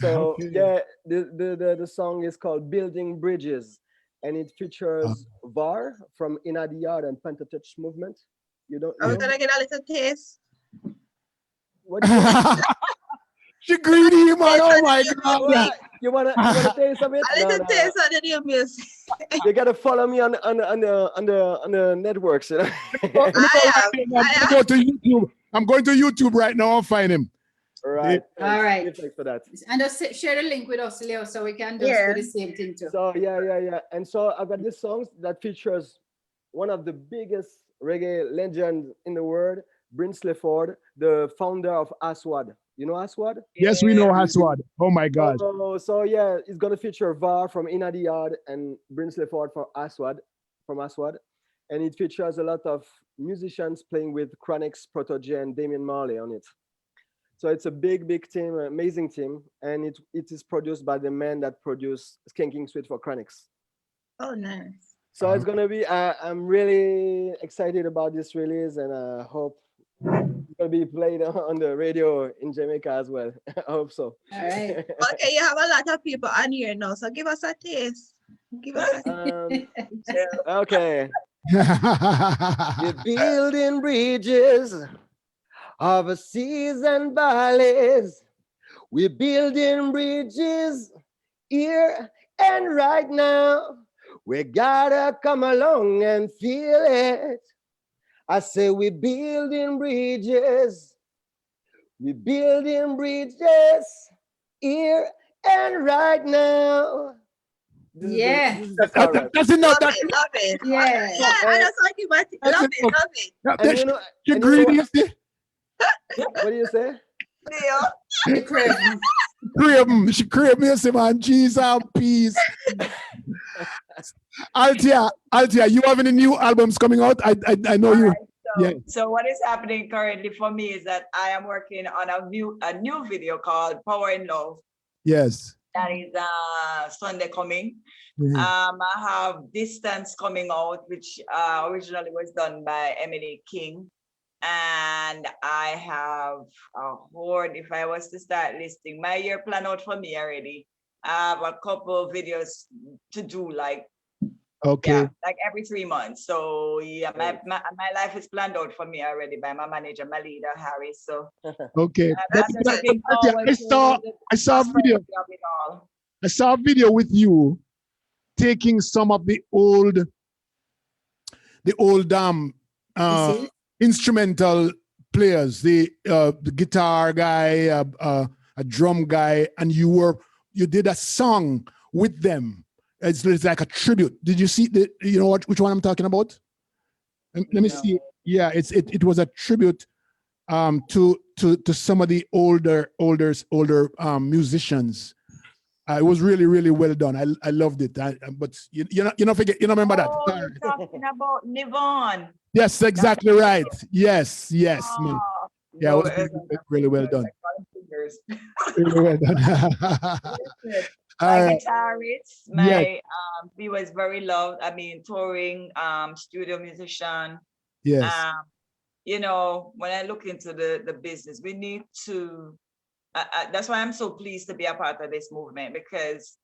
So Okay. yeah, the song is called "Building Bridges," and it features VAR from Inna the Yard and Pentatouch Movement. You don't Are we know? gonna get a little taste? What do you say? She greedy, man. Oh my What? God. You wanna taste of it? A No, little no. taste of the new music. You gotta follow me on the networks. You know. Let me go I right am. now. I'm gonna go to YouTube. I'm going to YouTube right now and find him. All right. All right. Thanks for that. And just share the link with us, Leo, so we can just Yeah. do the same thing too. So yeah. And so I've got this song that features one of the biggest reggae legends in the world, Brinsley Ford, the founder of Aswad. You know Aswad? Yes, we know Haswad. Oh my God. So yeah, it's gonna feature VAR from Inna the Yard and Brinsley Ford from Aswad, and it features a lot of musicians playing with Chronix, Protege, and Damian Marley on it. So it's a big team, amazing team, and it is produced by the man that produced Skanking Suite for Chronix. Oh, nice. So it's gonna be. I'm really excited about this release, and I hope it's gonna be played on the radio in Jamaica as well. I hope so. All right. Okay, you have a lot of people on here now, so give us a taste. Give us a Okay. We're building bridges over seas and valleys. We're building bridges here and right now. We gotta come along and feel it. I say we're building bridges. We're building bridges here and right now. Yeah. That's enough. love it, love it. Yeah. Yeah, I just like it, but love it, love it. And you know, She and you know greedy. what, You see? what do you say? Leo. The crib. She crib me, say, man. Cheese and peas. Althea, you have any new albums coming out? I know you. Yeah. So what is happening currently for me is that I am working on a new video called Power in Love. Yes. That is Sunday coming. Mhm. I have Distance coming out, which originally was done by Emily King. And I have a horde. If I was to start listing, my year plan out for me already. I have a couple of videos to do, like like every 3 months. So yeah, my life is planned out for me already by my manager, my leader, Harry. So Okay. I I saw a video. I saw a video with you taking some of the old instrumental players, the guitar guy, a drum guy, and you did a song with them. It's like a tribute. Did you see which one I'm talking about? Let me see. Yeah, it was a tribute to some of the older musicians. It was really, really well done. I loved it. But you remember that. You're talking about Nivon. Yes, exactly right. Yes, man. Yeah, No, it was really well done. Really well done. My guitarist, he was very loved. I mean, touring, studio musician. Yes. When I look into the business, we need to. That's why I'm so pleased to be a part of this movement, because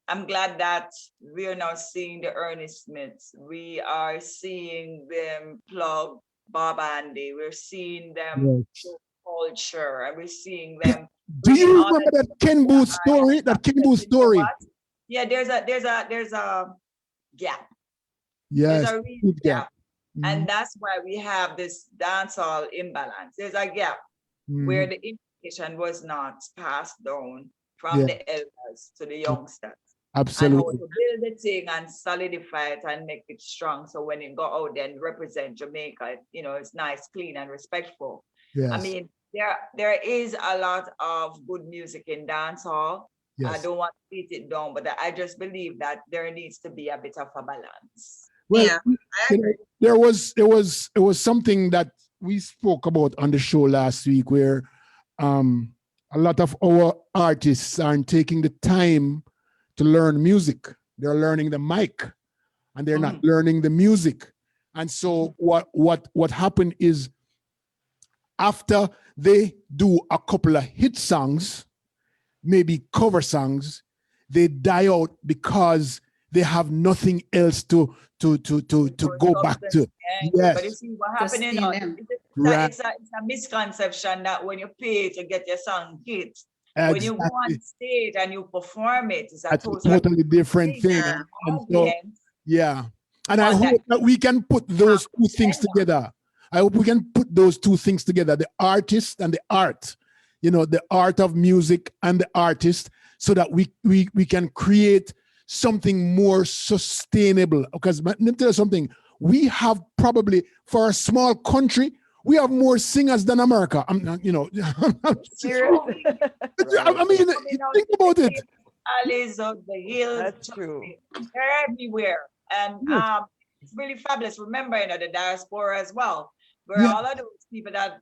I'm glad that we are now seeing the Ernest Smiths. We are seeing them plug Bob Andy. We're seeing them culture, and we're seeing them. Do you remember that Ken Booth story? Yeah, there's a gap. Yes, there's a real gap. And that's why we have this dancehall imbalance. There's a gap where the information was not passed down from the elders to the youngsters. Absolutely. And how to build the thing and solidify it and make it strong. So when it go out there and represent Jamaica, it's nice, clean, and respectful. Yes. I mean, there is a lot of good music in dancehall. Yes. I don't want to beat it down, but I just believe that there needs to be a bit of a balance. Well, Yeah, I agree. there was something that we spoke about on the show last week where a lot of our artists aren't taking the time to learn music. They're learning the mic and they're not learning the music. And so what happened is after they do a couple of hit songs, maybe cover songs, they die out because they have nothing else to go back to. Yeah, but you Yes. see what happening now, Right. it's a misconception that when you pay to get your song hit, when you go on Exactly. stage and you perform it, it's a That's a totally totally different thing. thing. And And so, audience yeah. And I want that hope that we can put those two things agenda. together. I hope we can put those two things together, the artist and the art, the art of music and the artist, so that we can create something more sustainable. Because let me tell you something, we have probably, for a small country, we have more singers than America. I'm not, Seriously. I mean, think about it. Alleys of the hills, That's true. they're everywhere. And Yes. it's really fabulous. Remember, the diaspora as well, where Yeah. all of those people that,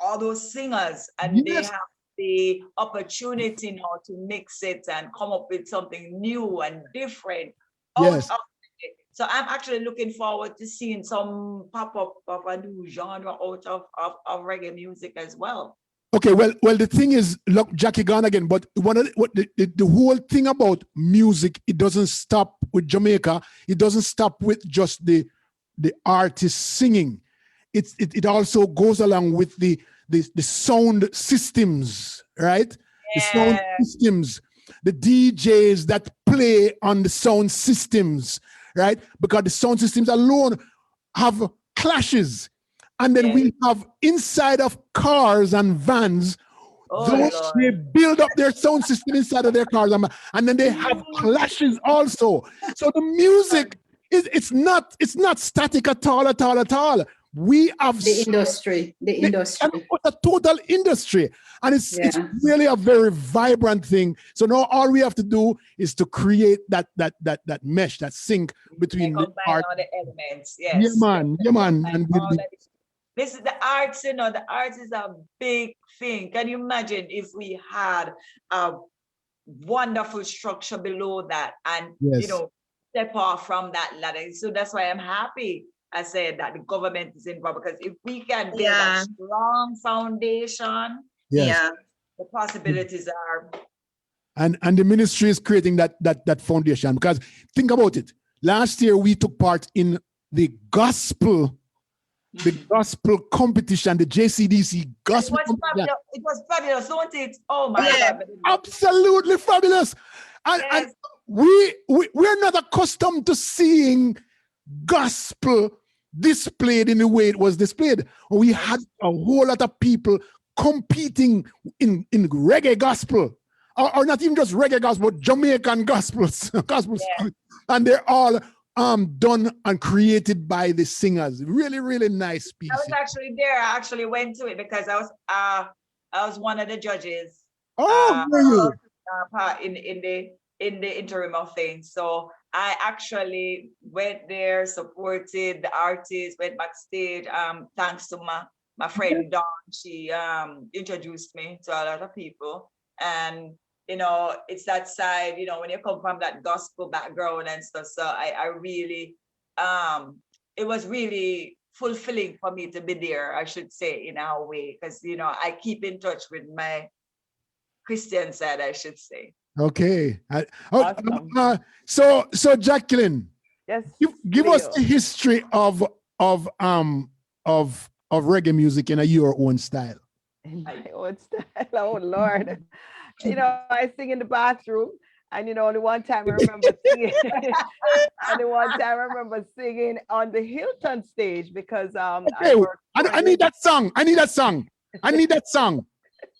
all those singers, and they Yes. have the opportunity now to mix it and come up with something new and different out Yes. of it. So I'm actually looking forward to seeing some pop up of a new genre out of reggae music as well. Okay, well, the thing is, look, Jackie gone again, but the whole thing about music, it doesn't stop with Jamaica. It doesn't stop with just the artist singing. It also goes along with the sound systems, right? The sound Yeah. systems, the DJs that play on the sound systems, right? Because the sound systems alone have clashes. And then we have inside of cars and vans, they build up their sound system inside of their cars, and then they have clashes also. So the music it's not static at all. We have The industry. a total industry, and it's really a very vibrant thing. So now all we have to do is to create that mesh, that sync between the art. All the elements. Yes. Yeah, man. And this is the arts, the arts is a big thing. Can you imagine if we had a wonderful structure below that and, step off from that ladder? So that's why I'm happy I said that the government is involved, because if we can build a strong foundation, yes. the possibilities are. And the ministry is creating that foundation, because think about it. Last year we took part in the gospel competition, the JCDC gospel competition. It was fabulous, don't it? Oh my God. Absolutely fabulous. And we're not accustomed to seeing gospel displayed in the way it was displayed. We had a whole lot of people competing in reggae gospel, or not even just reggae gospel, but Jamaican gospels, and they're all done and created by the singers. Really, really nice piece. I was actually there. I actually went to it because I was one of the judges. Oh, were you? In the interim of things. So I actually went there, supported the artists, went backstage. Thanks to my friend Dawn, she introduced me to a lot of people. And it's that side, when you come from that gospel background and stuff. So I really, it was really fulfilling for me to be there, I should say, in a way, because I keep in touch with my Christian side, I should say. Okay. Awesome. So Jacqueline, yes, give us the history of reggae music in your own style. In my own style. Oh Lord. I sing in the bathroom, and only one time I remember singing. Singing on the Hilton stage because okay, I need that song.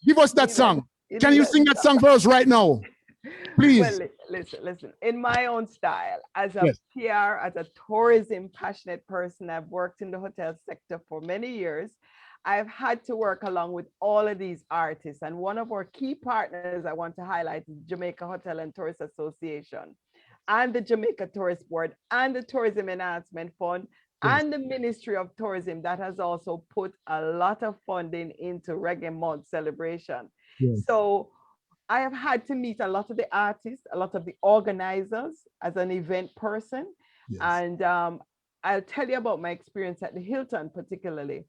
Give us that song. Can you sing that song for us right now? Please. Well, listen. In my own style, as a PR, as a tourism passionate person, I've worked in the hotel sector for many years. I've had to work along with all of these artists. And one of our key partners I want to highlight is Jamaica Hotel and Tourist Association. and the Jamaica Tourist Board and the Tourism Enhancement Fund and the Ministry of Tourism that has also put a lot of funding into Reggae Month celebration. So I have had to meet a lot of the artists, a lot of the organizers as an event person. And I'll tell you about my experience at the Hilton particularly.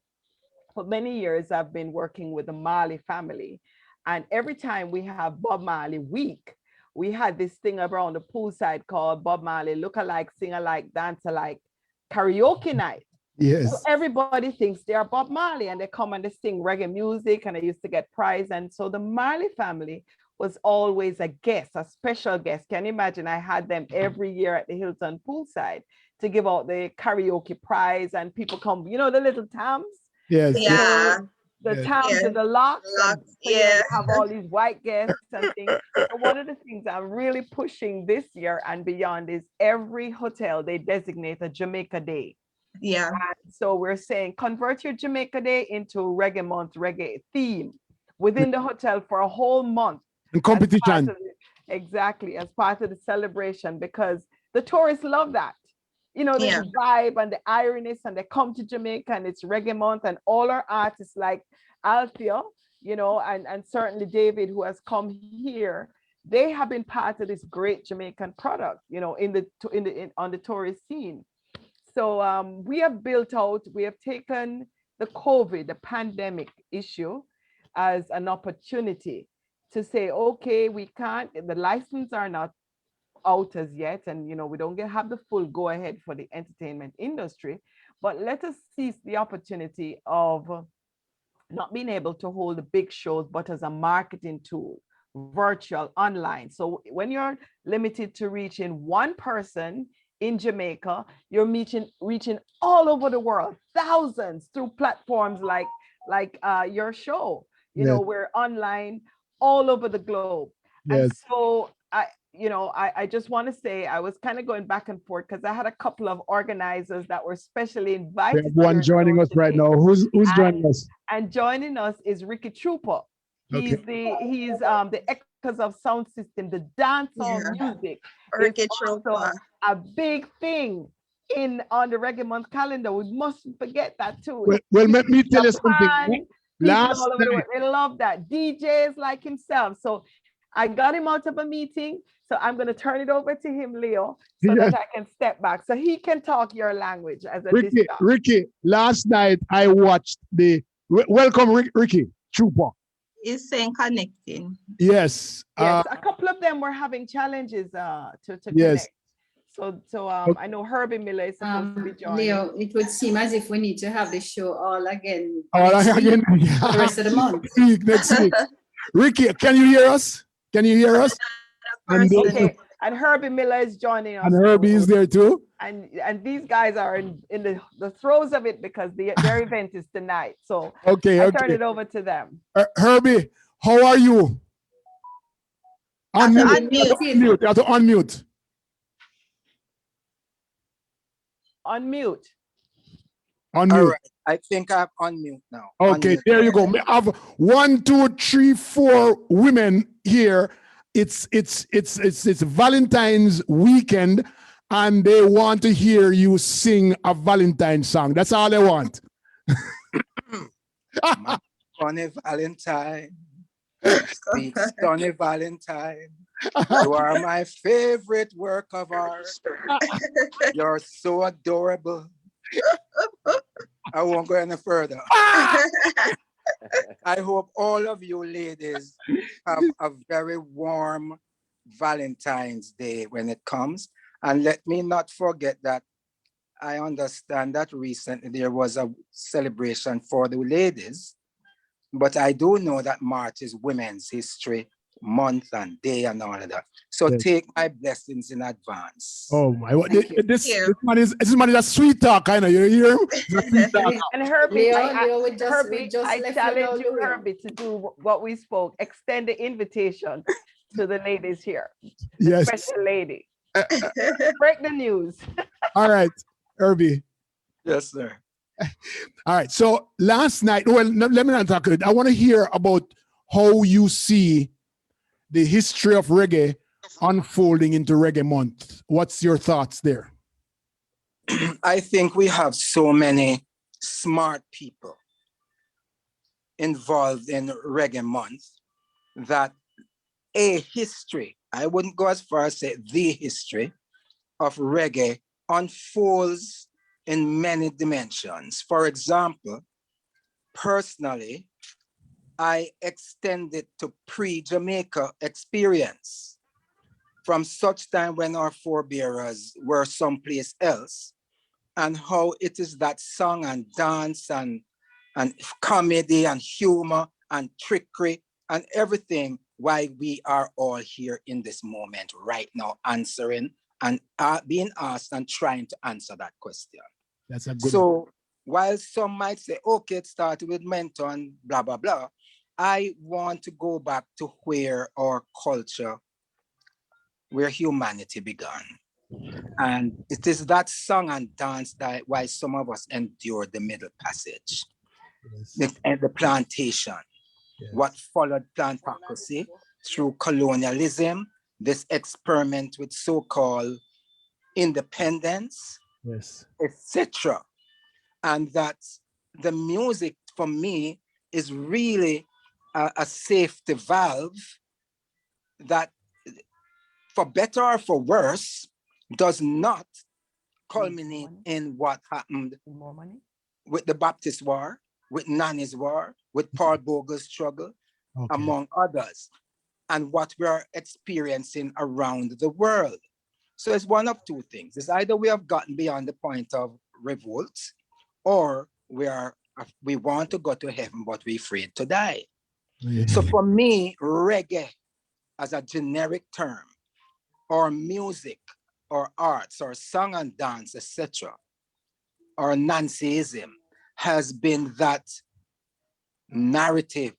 For many years, I've been working with the Marley family. And every time we have Bob Marley week, we had this thing around the poolside called Bob Marley look-alike, sing-alike, dance-alike karaoke night. So everybody thinks they are Bob Marley and they come and they sing reggae music and they used to get prize. And so the Marley family was always a guest, a special guest. Can you imagine? I had them every year at the Hilton poolside to give out the karaoke prize and people come, you know, the little tams. The towns and the locks. So you have all these white guests and things. So one of the things I'm really pushing this year and beyond is every hotel, they designate a Jamaica Day. And so we're saying, convert your Jamaica Day into Reggae Month, reggae theme within the hotel for a whole month. And competition. Exactly, as part of the celebration, because the tourists love that. You know, the vibe and the ironiness, and they come to Jamaica and it's Reggae Month, and all our artists like Althea, you know, and certainly David, who has come here, they have been part of this great Jamaican product, you know, on the tourist scene. So we have built out, we have taken the COVID, the pandemic issue as an opportunity to say, okay, we can't, the licenses are not out as yet, and you know, we don't have the full go ahead for the entertainment industry, but let us seize the opportunity of not being able to hold the big shows, but as a marketing tool, virtual, online. So when you're limited to reaching one person in Jamaica, you're reaching all over the world, thousands, through platforms like your show. You know, we're online all over the globe. And so I just want to say, I was kind of going back and forth because I had a couple of organizers that were specially invited. We have one joining us right now. Who's joining us? And joining us is Ricky Trooper. He's the Echoes of Sound System, the dancehall music. Ricky Trooper, a big thing on the Reggae Month calendar. We mustn't forget that too. Well, let me tell you something. They love that. DJs like himself. So I got him out of a meeting. So I'm going to turn it over to him, Leo, so that I can step back so he can talk your language as a Ricky, last night I watched welcome Ricky Trooper. He's saying connecting. Yes. Yes, a couple of them were having challenges to connect. So I know Herbie Miller is supposed to be joining. Leo, it would seem as if we need to have the show all again. The rest of the month. Next week. Ricky, can you hear us? Okay. And Herbie Miller is joining us. And Herbie is there too. And these guys are in the throes of it because their event is tonight. So I turn it over to them. Herbie, how are you? Unmute. You have to unmute. Unmute. All right. I think I'm on mute now. Okay, there you go. We have 1, 2, 3, 4 women here. It's Valentine's weekend, and they want to hear you sing a Valentine song. That's all they want. My Sunny Valentine, sweet Sunny Valentine, you are my favorite work of art. You're so adorable. I won't go any further. I hope all of you ladies have a very warm Valentine's Day when it comes. And let me not forget that I understand that recently there was a celebration for the ladies, but I do know that March is Women's History Month and Day and all of that. So take my blessings in advance. Oh my! This man is a sweet talk, kind of. You hear? And Herbie, Herbie, I challenge you, Herbie, to do what we spoke. Extend the invitation to the ladies here. Yes, special lady. Break the news. All right, Herbie. Yes, sir. All right. So last night, well, let me not talk. I want to hear about how you see the history of reggae unfolding into Reggae Month. What's your thoughts there? I think we have so many smart people involved in Reggae Month that a history, I wouldn't go as far as say the history of reggae unfolds in many dimensions. For example, personally, I extend it to pre-Jamaica experience from such time when our forebearers were someplace else, and how it is that song and dance and comedy and humor and trickery and everything why we are all here in this moment right now answering and being asked and trying to answer that question. That's a good So while some might say, okay, it started with Menton, blah, blah, blah, I want to go back to where our culture, where humanity began. And it is that song and dance that why some of us endured the Middle Passage, the plantation, what followed plantocracy through colonialism, this experiment with so-called independence, etc. And that the music for me is really a safety valve that, for better or for worse, does not culminate in what happened with the Baptist War, with Nanny's War, with Paul Bogle's struggle, among others, and what we are experiencing around the world. So it's one of two things. It's either we have gotten beyond the point of revolt, or we want to go to heaven, but we're afraid to die. So for me, reggae as a generic term, or music, or arts, or song and dance, etc., or Nancyism, has been that narrative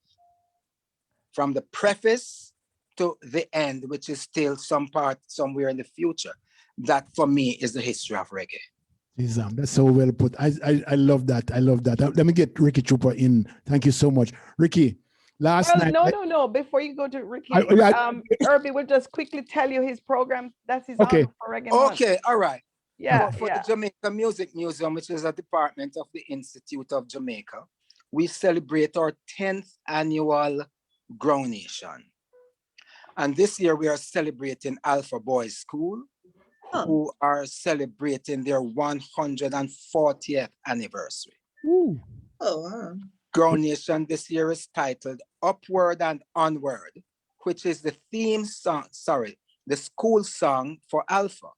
from the preface to the end, which is still some part somewhere in the future. That for me is the history of reggae. That's so well put. I love that. I love that. Let me get Ricky Trooper in. Thank you so much. Ricky, last night. No. Before you go to Ricky, Herbie will just quickly tell you his program. That's his honor for Reggae Month. Okay, all right. Yeah. For the Jamaica Music Museum, which is a department of the Institute of Jamaica, we celebrate our 10th annual Grownation. And this year we are celebrating Alpha Boys School, who are celebrating their 140th anniversary. Oh, wow. Grownation this year is titled Upward and Onward, which is the theme song, the school song for Alpha.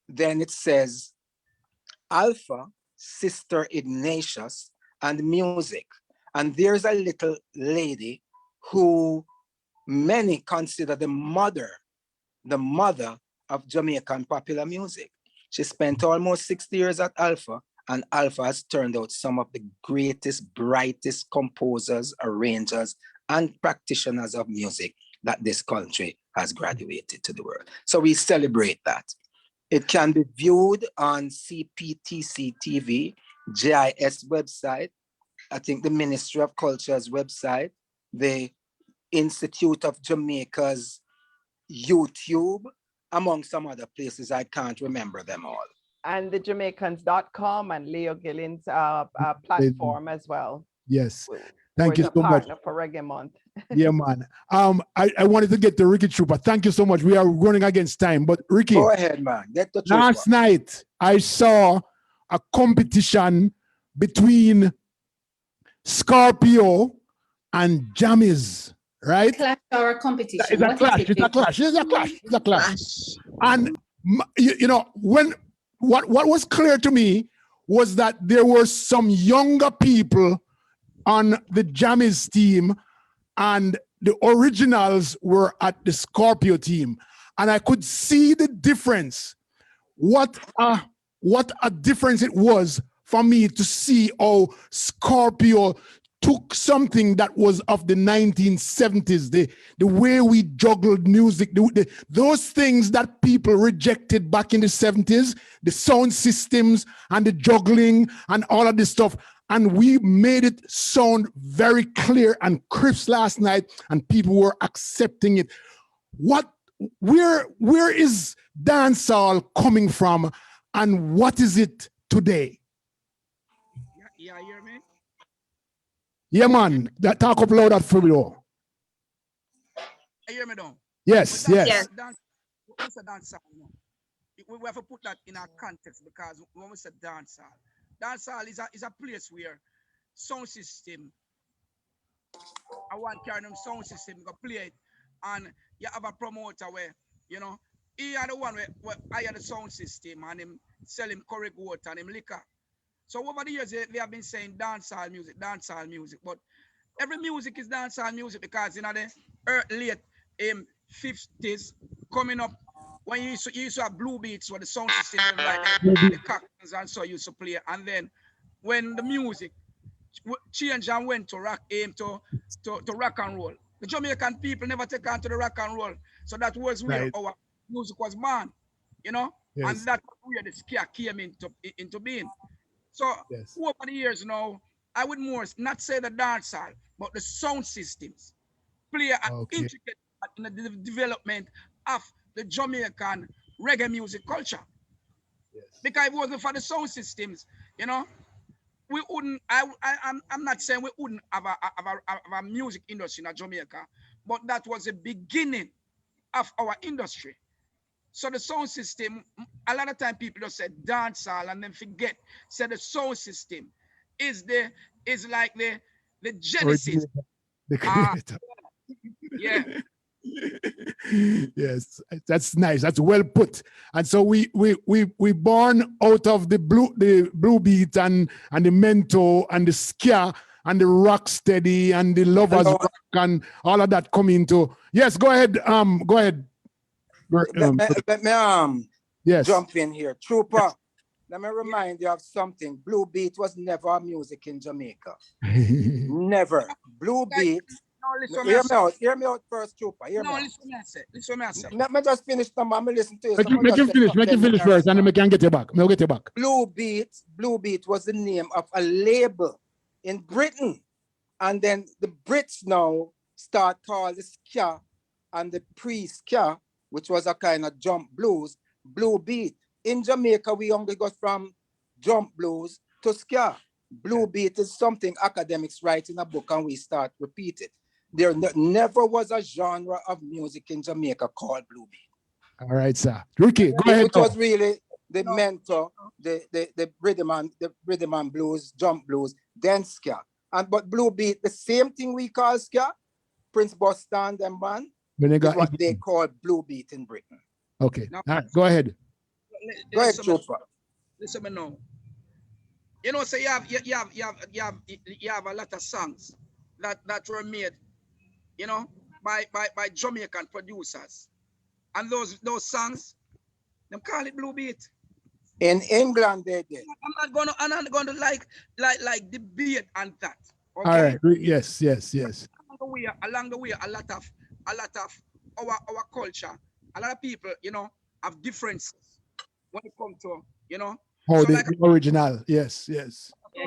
Then it says, Alpha, Sister Ignatius, and music. And there's a little lady who many consider the mother of Jamaican popular music. She spent almost 60 years at Alpha, and Alpha has turned out some of the greatest, brightest composers, arrangers, and practitioners of music that this country has graduated to the world. So we celebrate that. It can be viewed on CPTC TV, GIS website, I think the Ministry of Culture's website, the Institute of Jamaica's YouTube, among some other places. I can't remember them all. And the Jamaicans.com and Leo Gillen's platform as well. Yes. Thank you so much. For Reggae Month. Yeah, man. I wanted to get to Ricky Trooper. Thank you so much. We are running against time, but Ricky. Go ahead, man. Get the last night, I saw a competition between Scorpio and Jammies, right? Clash or a competition? It's a clash. It's a clash. It's a clash. It's a clash. And you know, what was clear to me was that there were some younger people on the Jammies team, and the originals were at the Scorpio team, and I could see the difference. What a difference it was for me to see how Scorpio took something that was of the 1970s, the way we juggled music, those things that people rejected back in the 70s, the sound systems and the juggling and all of this stuff. And we made it sound very clear and crisp last night, and people were accepting it. What where is dancehall coming from, and what is it today? Yeah, you hear me? Yeah, man. Talk up louder for me. You hear me now? Yes, But yes. what's a dancehall? You know? We have to put that in our context, because when we say dancehall is a place where sound system, I want carry them sound system, you go play it, and you have a promoter where, you know, he are the one where I had the sound system, and him sell him curry goat and him liquor. So over the years, they have been saying dancehall music, but every music is dancehall music, because in the late 50s coming up, when you used to have blue beats, where the sound system was like the cocktails and so used to play, and then when the music changed and went to rock, to rock and roll, the Jamaican people never take on to the rock and roll, so that was where our music was born, you know, and that's where the ska came into being. So over the years now, I would more not say the dancehall, but the sound systems play an intricate part in the development of the Jamaican reggae music culture. Because if it wasn't for the sound systems, you know, we wouldn't. I'm not saying we wouldn't have a music industry in Jamaica, but that was the beginning of our industry. So the sound system, a lot of time people just say dancehall and then forget. Say the sound system is like the genesis. The creator. Yeah. Yes, that's nice. That's well put. And so we born out of the blue beat and the mento and the ska and the rock steady and the lovers rock and all of that come into. Yes, go ahead. Go ahead. Let me yes. jump in here. Trooper, let me remind you of something. Blue beat was never a music in Jamaica. Never. Blue beat. No, hear me out first, Trooper. Listen to me. Let me just finish the man. Listen to you. Make you finish first, and then we can get you back. We'll get you back. Blue beat was the name of a label in Britain. And then the Brits now start call the ska and the pre-ska, which was a kind of jump blues, blue beat. In Jamaica, we only got from jump blues to ska. Blue beat is something academics write in a book and we start repeat it. There never was a genre of music in Jamaica called blue beat. All right, sir. Ricky, go ahead. Which was really the mentor, the rhythm and blues, jump blues, then ska. But blue beat, the same thing we call ska, Prince Boston and band, is what they call blue beat in Britain. Okay. Now, all right, go ahead. Go ahead, Trooper. Listen me now. You know, so you have a lot of songs that were made, you know, by Jamaican producers, and those songs, them call it blue beat. In England, they did. I'm not gonna like debate on that. Okay? All right. Yes. Along the way, a lot of our culture, a lot of people, you know, have differences when it comes to, you know. Oh, so the original. Yes.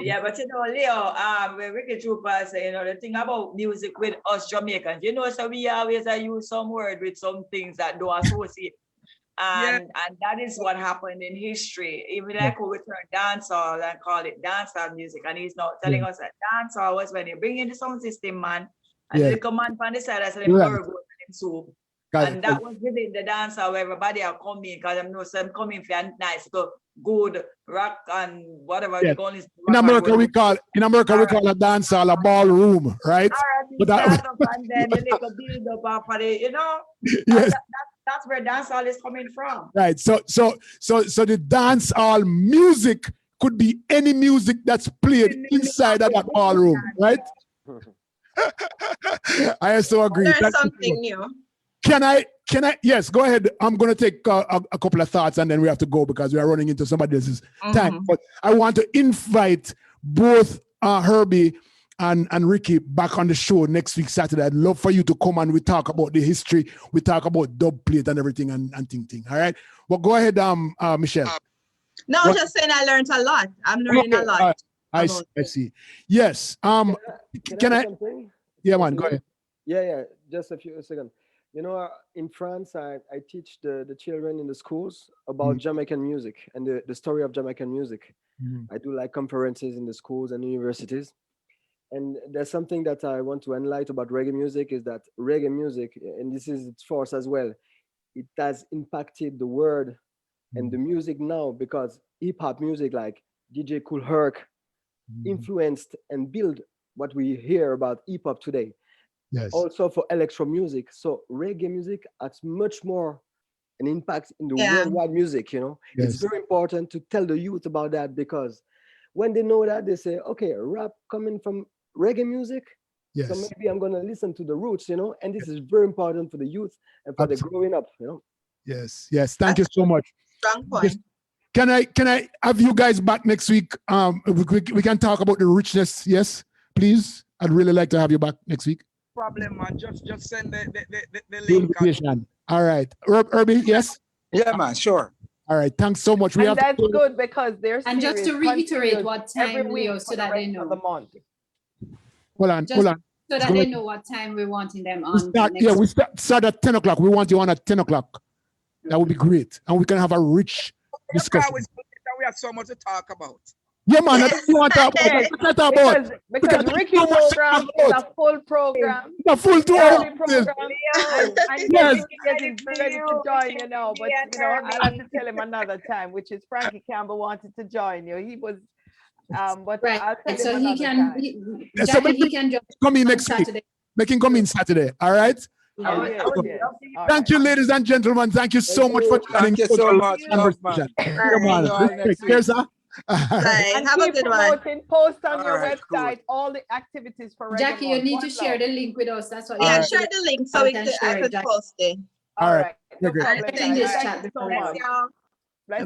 Yeah, but you know, Leo, when Ricky Trooper say, you know, the thing about music with us Jamaicans, you know, so we always use some word with some things that don't associate. And that is what happened in history. Even like we turn dancehall and call it dancehall music, and he's not telling us that dancehall was when you bring in the sound system, man, and the little man on the side, I said, him burger and soup. And that was within the dancehall where everybody are coming, because I know some coming for a nice, good rock and whatever they call it. In America, we call a dancehall a ballroom, right? But that, and then you like a build up after the, you know. Yes. That's where dancehall is coming from. Right. So the dancehall music could be any music that's played inside of that ballroom, right? I also agree. Learn something new. Can I? Yes, go ahead. I'm going to take a couple of thoughts and then we have to go because we are running into somebody else's time. But I want to invite both Herbie and Ricky back on the show next week, Saturday. I'd love for you to come and we talk about the history. We talk about dub plate and everything and ting. All right. Well, go ahead, Michelle. No, I'm just saying I learned a lot. I'm learning a lot. I see. Yes. Can I? Something? Yeah, man. Go ahead. Yeah. Just a few seconds. You know, in France, I teach the children in the schools about Jamaican music and the story of Jamaican music. I do like conferences in the schools and universities. And there's something that I want to enlighten about reggae music is that reggae music, and this is its force as well, it has impacted the world and the music now because hip hop music like DJ Kool Herc influenced and built what we hear about hip hop today. Yes. Also for electro music. So reggae music has much more an impact in the Yeah. worldwide music, you know. It's Yes. very important to tell the youth about that because when they know that, they say, okay, rap coming from reggae music. Yes. So maybe I'm gonna listen to the roots, you know, and this is very important for the youth and for the growing up, you know. Yes. Yes. Thank you so much. Strong point. Can I have you guys back next week? We can talk about the richness. Yes, please. I'd really like to have you back next week. Problem, man. Just send the The link. invitation. All right. Herbie, yes? Yeah, man, sure. All right. Thanks so much. And that's good because there's And just to reiterate what time, Leo, so that they know. The month. Hold on. Just Hold on. so that they know what time we're wanting them on. We start at 10 o'clock. We want you on at 10 o'clock. That would be great. And we can have a rich discussion. We have so much to talk about. Yeah, man. That's what you want to talk about. Because Ricky's program is a full program. A full 2 hours. And Yes. Ricky getting ready to join you now. But you know, I'll have to tell him another time, which is Frankie Campbell wanted to join you. He was but Right. I'll tell So him he another can, time. Jackie, he can just Come in next week. Saturday. Make him come in Saturday. All right. Thank you, ladies and gentlemen. Thank you so much for joining. Thank you so much. Love, man. Come on. See you all next week. Cheers, sir. Right. And Have a keep good one. promoting, post on your Alright, website all the activities for Reggae Jackie, you Month. need to One share love. the link with us. That's what Yeah, Alright. share the link so we can can, share I it, could Jackie. post it. All right. No Okay. problem, Let's end this guys. chat Thank you so before we much. go. Bless